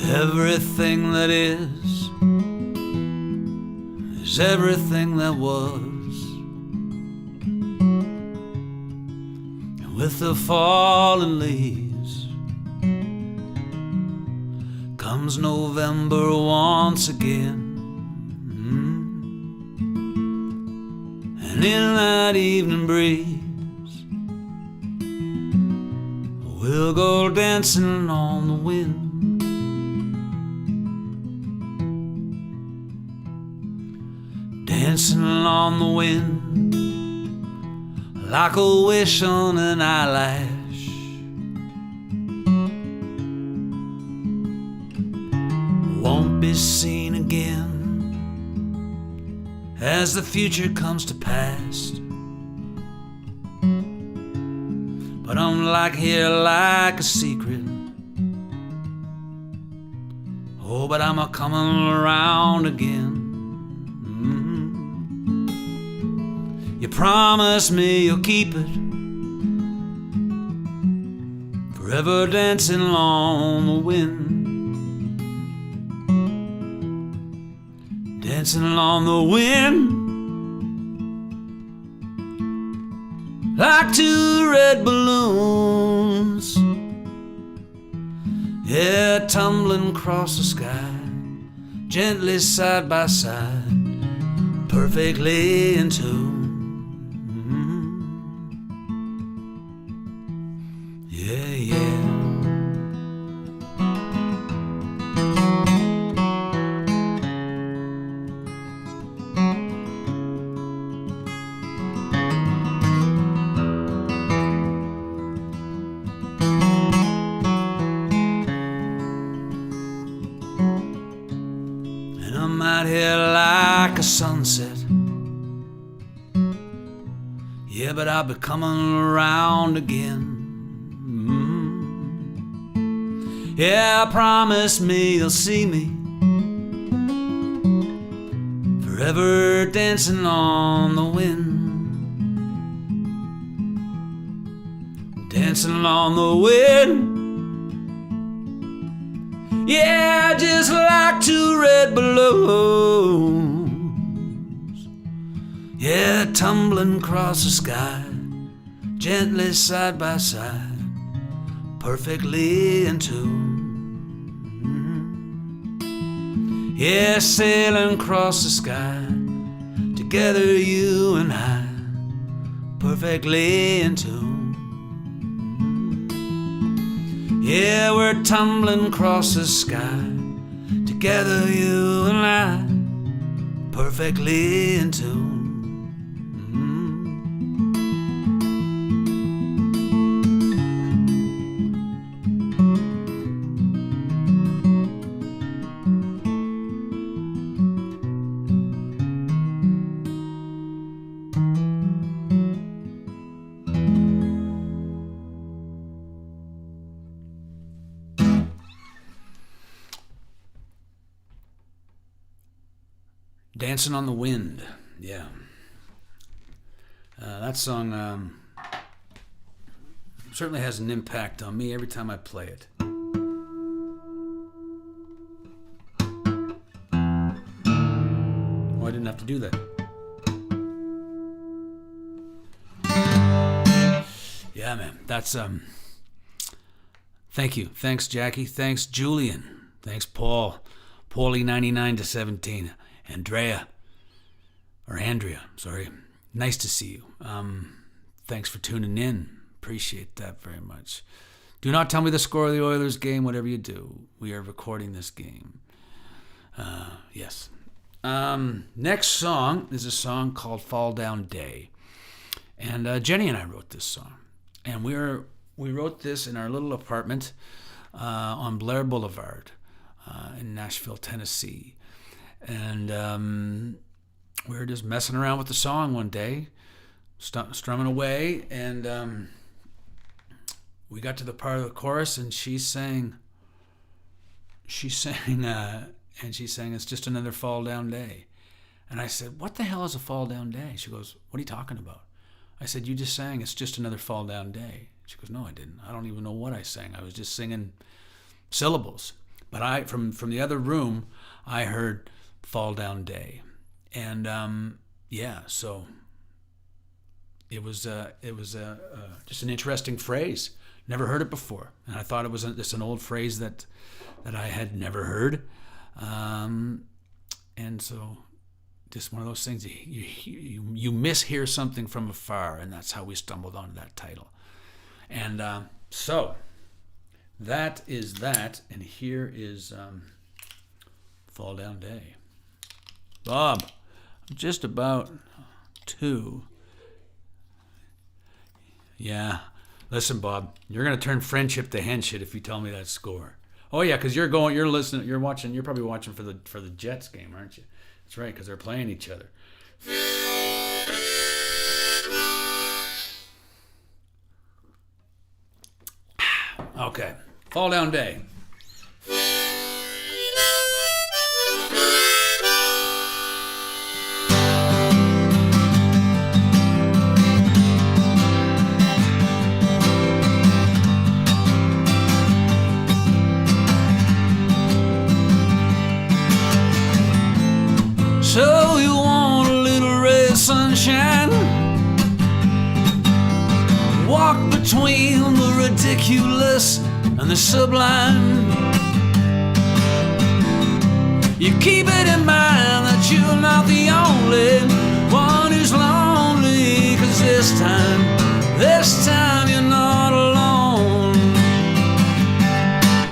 Everything that is everything that was. And with the fallen leaves comes November once again. And in that evening breeze, we'll go dancing on the wind. Dancing on the wind, like a wish on an eyelash. Won't be seen again as the future comes to pass. but I'm like here like a secret. Oh, but I'm a-coming around again. You promise me you'll keep it, forever dancing along the wind. Dancing along the wind, like two red balloons, yeah, tumbling across the sky, gently side by side, perfectly in tune. Yeah, yeah. Sunset, yeah, but I'll be coming around again. Yeah, promise me you'll see me, forever dancing on the wind. Dancing on the wind, yeah, just like two red balloons. Yeah, tumbling across the sky, gently side by side, perfectly in tune. Yeah, sailing across the sky, together you and I, perfectly in tune. Yeah, we're tumbling across the sky, together you and I, perfectly in tune. Dancing on the Wind, yeah. That song certainly has an impact on me every time I play it. Oh, I didn't have to do that. Yeah, man. That's thank you. Thanks, Jackie. Thanks, Julian. Thanks, Paul. Paulie 99 to 17. Andrea, sorry. Nice to see you. Thanks for tuning in. Appreciate that very much. Do not tell me the score of the Oilers game, whatever you do. We are recording this game. Yes. Next song is a song called Fall Down Day. And Jenny and I wrote this song. And we wrote this in our little apartment on Blair Boulevard in Nashville, Tennessee. And we were just messing around with the song one day, strumming away, and we got to the part of the chorus, and she sang, it's just another fall down day. And I said, what the hell is a fall down day? She goes, what are you talking about? I said, you just sang, it's just another fall down day. She goes, no, I didn't. I don't even know what I sang. I was just singing syllables. But I, from the other room, I heard Fall Down Day, and so it was just an interesting phrase. Never heard it before, and I thought it was just an old phrase that I had never heard, and so just one of those things you mishear something from afar, and that's how we stumbled onto that title, and so that is that, and here is Fall Down Day. Bob, I'm just about to. Yeah. Listen, Bob, you're going to turn friendship to henship if you tell me that score. Oh, yeah, because you're listening, you're probably watching for the Jets game, aren't you? That's right, because they're playing each other. Okay, Fall Down Day. So you want a little ray of sunshine? Walk between the ridiculous and the sublime. You keep it in mind that you're not the only one who's lonely, 'cause this time you're not alone.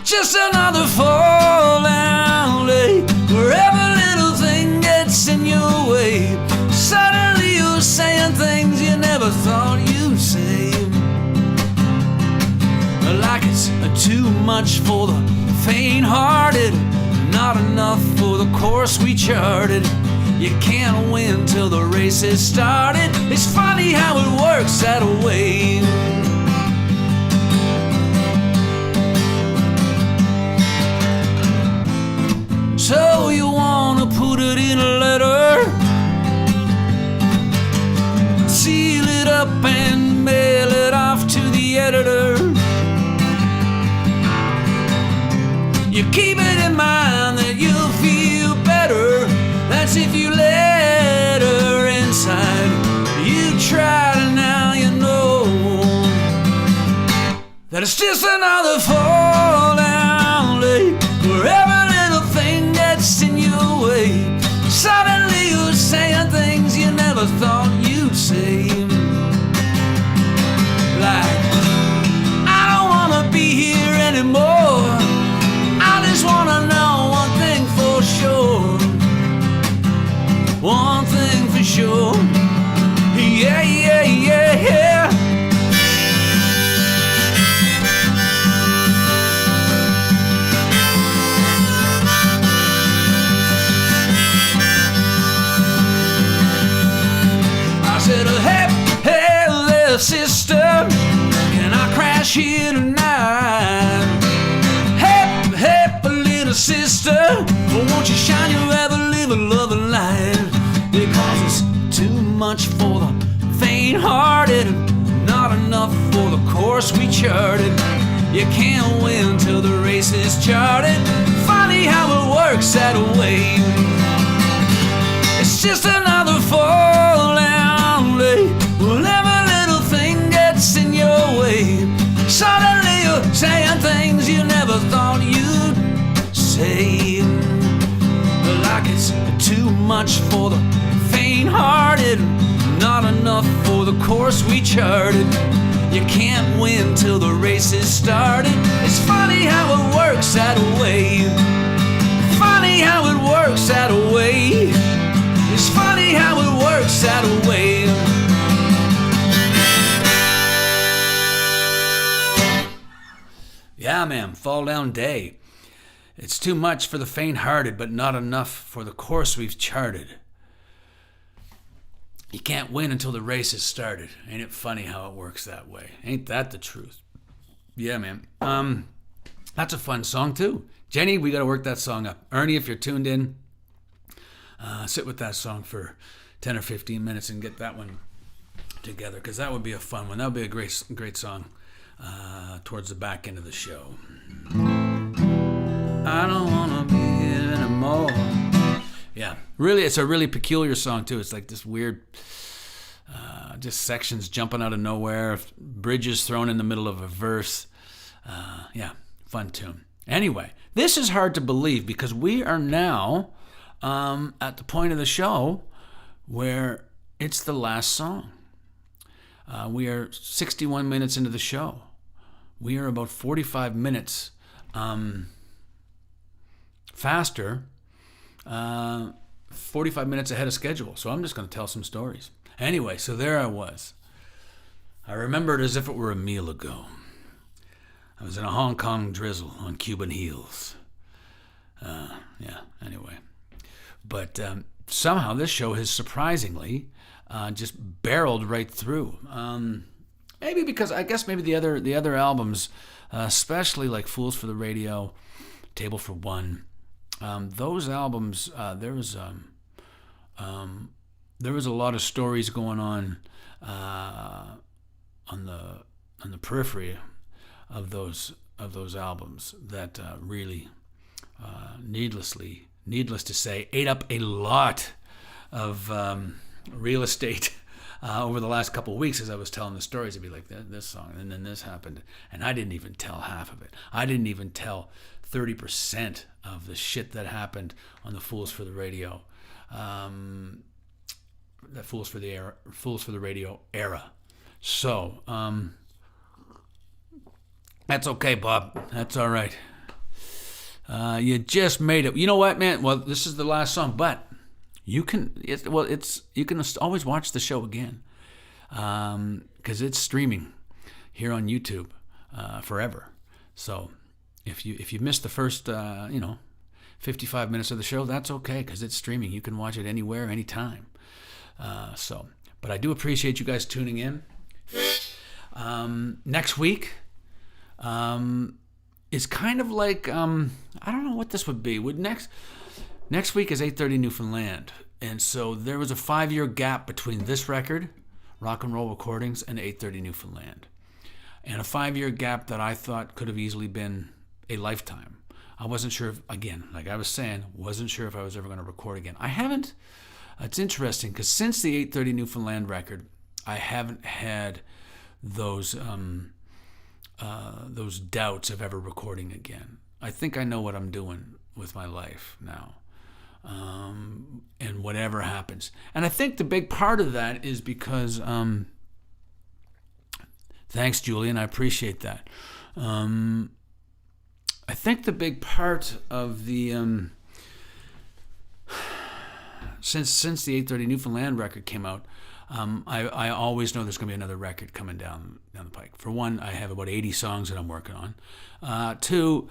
Just another fall down day, where every little thing gets in your way. Suddenly you're saying things you never thought you'd say. Like it's too much for the faint-hearted, not enough for the course we charted. You can't win till the race is started. It's funny how it works that way. So you wanna put it in a letter, seal it up and mail it off to the editor. You keep it in mind that you'll feel better. That's if you let her inside. You tried and now you know that it's just another fall down day, where every little thing gets in your way. Suddenly you're saying things you never thought you'd say. Like, I don't wanna be here anymore. I just wanna know one thing for sure. One thing for sure. Yeah, yeah, yeah, yeah. I said, hey, hey there, sister, can I crash here tonight? Sister, but won't you shine your ever-living loving light? Because it's too much for the faint-hearted, not enough for the course we charted. You can't win till the race is charted. Funny how it works that way. It's just another fall down day, when every little thing gets in your way. Suddenly you're saying things you never thought you'd say. Like it's too much for the faint-hearted, not enough for the course we charted. You can't win till the race is started. It's funny how it works that way. Funny how it works that way. It's funny how it works that way. Yeah, man, Fall Down Day. It's too much for the faint-hearted, but not enough for the course we've charted. You can't win until the race is started. Ain't it funny how it works that way? Ain't that the truth? Yeah, man. That's a fun song, too. Jenny, we got to work that song up. Ernie, if you're tuned in, sit with that song for 10 or 15 minutes and get that one together, because that would be a fun one. That would be a great song towards the back end of the show. I don't want to be here anymore. Yeah, really, it's a really peculiar song, too. It's like this weird, just sections jumping out of nowhere, bridges thrown in the middle of a verse. Yeah, fun tune. Anyway, this is hard to believe because we are now at the point of the show where it's the last song. We are 61 minutes into the show. We are about 45 minutes faster, 45 minutes ahead of schedule. So I'm just going to tell some stories. Anyway, so there I was. I remember it as if it were a meal ago. I was in a Hong Kong drizzle on Cuban heels. Anyway. But somehow this show has surprisingly just barreled right through. Maybe because I guess maybe the other albums, especially like Fools for the Radio, Table for One, those albums, there was a lot of stories going on the periphery of those albums that really, needless to say, ate up a lot of real estate over the last couple of weeks. As I was telling the stories, it'd be like this song, and then this happened, and I didn't even tell half of it. I didn't even tell 30% of the shit that happened on the Fools for the Radio, the Fools for the Radio era. So that's okay, Bob. That's all right. You just made it. You know what, man? Well, this is the last song, but you can always watch the show again, because it's streaming here on YouTube forever. So if you missed the first 55 minutes of the show, that's okay, because it's streaming. You can watch it anywhere, anytime. But I do appreciate you guys tuning in. Next week is kind of like I don't know what this would be. Next week is 8:30 Newfoundland, and so there was a 5-year gap between this record, Rock and Roll Recordings, and 8:30 Newfoundland, and a 5-year gap that I thought could have easily been a lifetime. I wasn't sure if, again, like I was saying, wasn't sure if I was ever going to record again. I haven't. It's interesting because since the 8:30 Newfoundland record, I haven't had those doubts of ever recording again. I think I know what I'm doing with my life now, and whatever happens. And I think the big part of that is because, thanks, Julian, I appreciate that. I think the big part of the since the 8:30 Newfoundland record came out, I always know there's going to be another record coming down the pike. For one, I have about 80 songs that I'm working on. Two,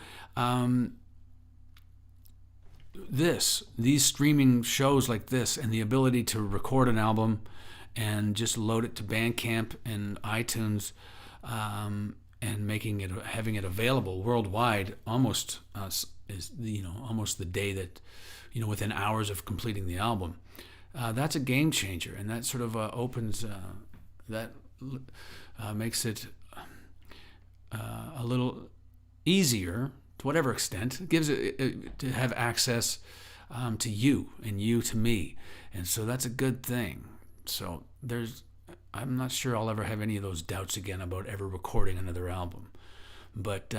these streaming shows like this, and the ability to record an album and just load it to Bandcamp and iTunes, and having it available worldwide, almost almost the day that, within hours of completing the album. That's a game changer, and that sort of opens makes it a little easier to whatever extent. It gives it to have access to you and you to me, and so that's a good thing. So I'm not sure I'll ever have any of those doubts again about ever recording another album, but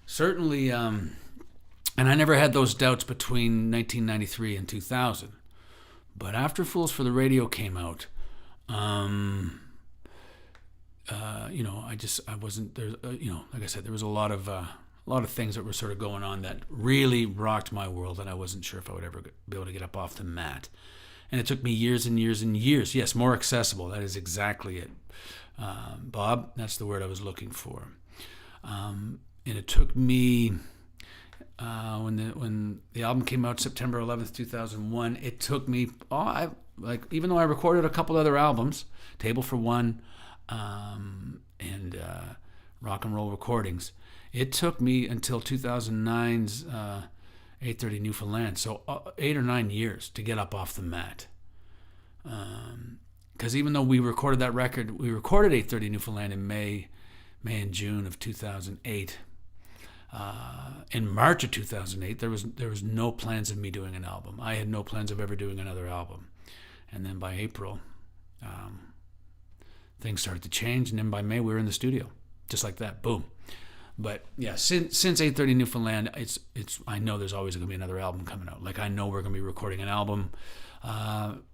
certainly, and I never had those doubts between 1993 and 2000. But after Fools for the Radio came out, I wasn't there. Like I said, there was a lot of things that were sort of going on that really rocked my world, and I wasn't sure if I would ever be able to get up off the mat. And it took me years and years and years. Yes, more accessible. That is exactly it, Bob. That's the word I was looking for. And it took me. When the album came out September 11th, 2001, it took me, even though I recorded a couple other albums, Table for One, and Rock and Roll Recordings, it took me until 2009's 8:30 Newfoundland, so 8 or 9 years to get up off the mat. Because even though we recorded that record, we recorded 8:30 Newfoundland in May and June of 2008. In March of 2008, there was no plans of me doing an album. I had no plans of ever doing another album. And then by April, things started to change. And then by May, we were in the studio, just like that. Boom. But yeah, since 8:30 Newfoundland, it's I know there's always going to be another album coming out. Like I know we're going to be recording an album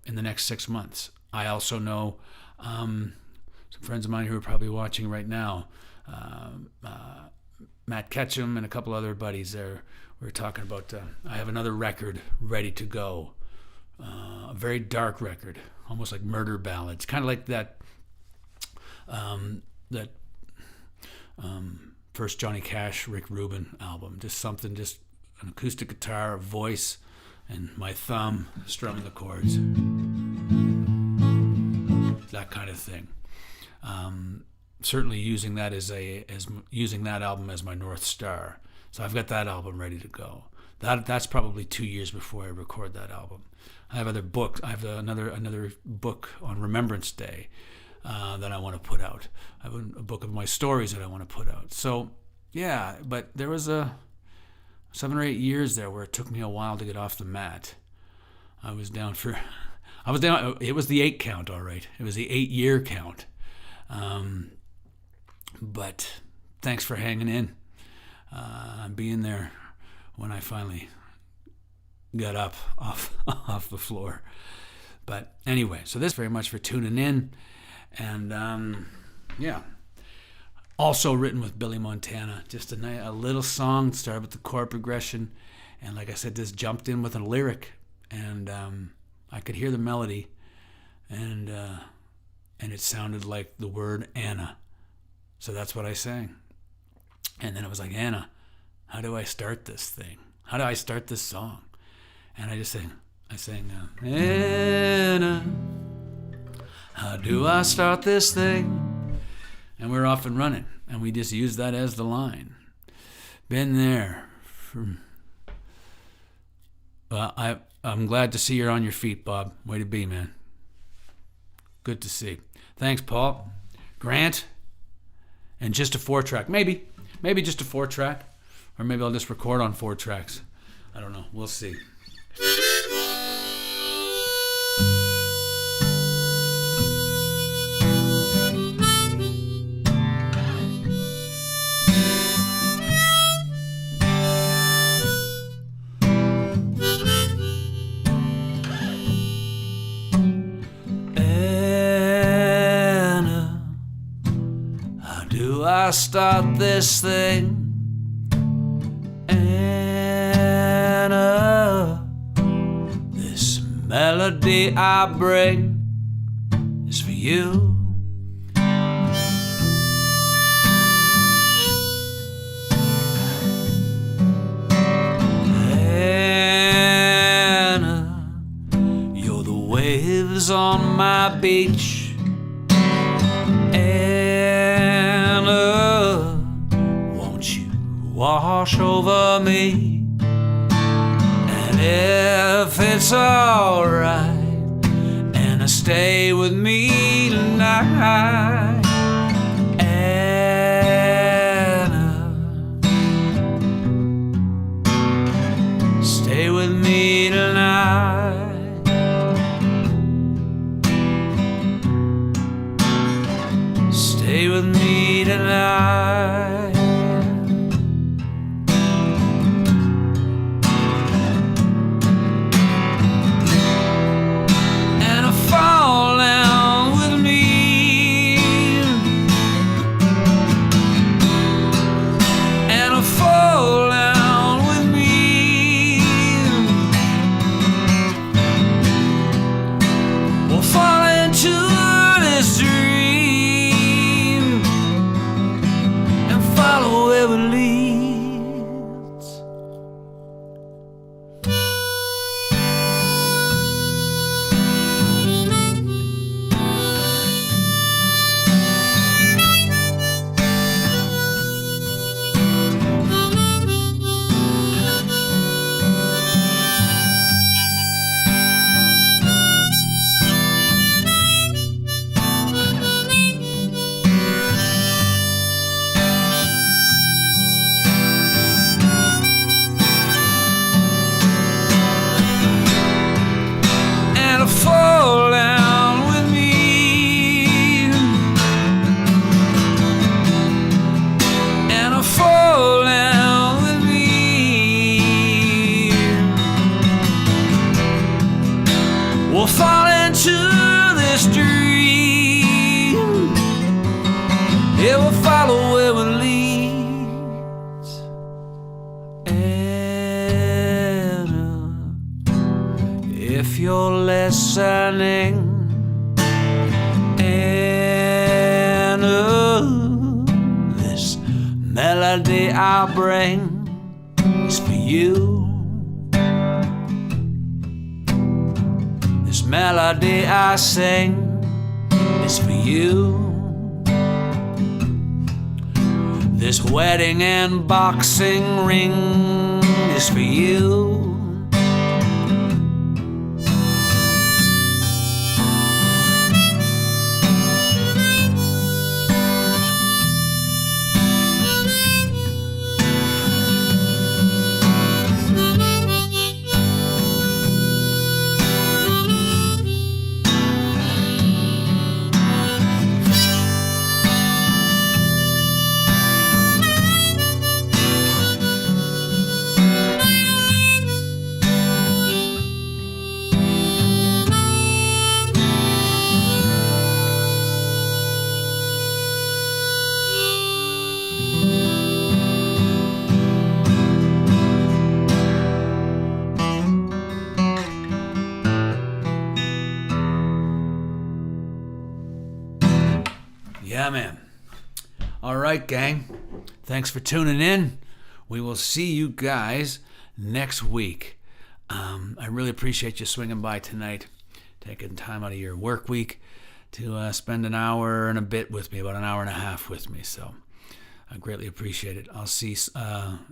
in the next 6 months. I also know some friends of mine who are probably watching right now. Matt Ketchum and a couple other buddies there. We were talking about, I have another record ready to go. A very dark record, almost like murder ballads. Kind of like that first Johnny Cash, Rick Rubin album. Just an acoustic guitar, a voice, and my thumb strumming the chords. That kind of thing. Certainly using that using that album as my North Star. So I've got that album ready to go. That's probably 2 years before I record that album. I have other books. I have another book on Remembrance Day that I want to put out. I have a book of my stories that I want to put out. So yeah, but there was a 7 or 8 years there where it took me a while to get off the mat. I was down. It was the 8 count, all right. It was the 8-year count. But thanks for hanging in, being there when I finally got up off the floor. But anyway, so this very much for tuning in. And yeah, also written with Billy Montana. Just a little song, started with the chord progression. And like I said, this jumped in with a lyric. And I could hear the melody. And it sounded like the word Anna. So that's what I sang. And then it was like, Anna, how do I start this thing? How do I start this song? And I sang, Anna, how do I start this thing? And we're off and running. And we just used that as the line. Been there. Well, I'm glad to see you're on your feet, Bob. Way to be, man. Good to see. Thanks, Paul. Grant. And just a 4-track. Maybe just a 4-track. Or maybe I'll just record on 4 tracks. I don't know. We'll see. I start this thing, Anna, this melody I bring is for you. Anna, you're the waves on my beach. Won't you wash over me? And if it's alright, Anna, stay with me tonight. Anna, stay with me tonight. Stay with me tonight. And I fall down with me. And I fall down with me. We'll fall into this dream. Follow where it leads. Fall down with me, and I fall down with me. We'll fall into this dream. It will follow where it leads. If you're listening, Anna, this melody I bring is for you. This melody I sing is for you. This wedding and boxing ring is for you. Yeah, man. All right, gang. Thanks for tuning in. We will see you guys next week. I really appreciate you swinging by tonight, taking time out of your work week to spend an hour and a bit with me, about an hour and a half with me. So I greatly appreciate it. I'll see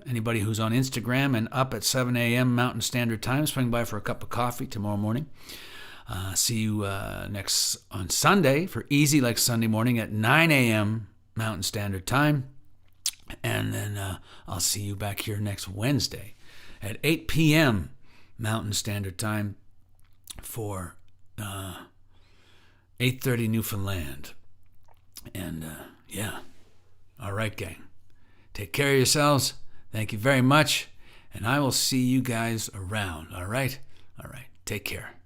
anybody who's on Instagram and up at 7 a.m. Mountain Standard Time. Swing by for a cup of coffee tomorrow morning. See you next on Sunday for Easy Like Sunday Morning at 9 a.m. Mountain Standard Time. And then I'll see you back here next Wednesday at 8 p.m. Mountain Standard Time for 8:30 Newfoundland. And yeah. All right, gang. Take care of yourselves. Thank you very much. And I will see you guys around. All right? All right. Take care.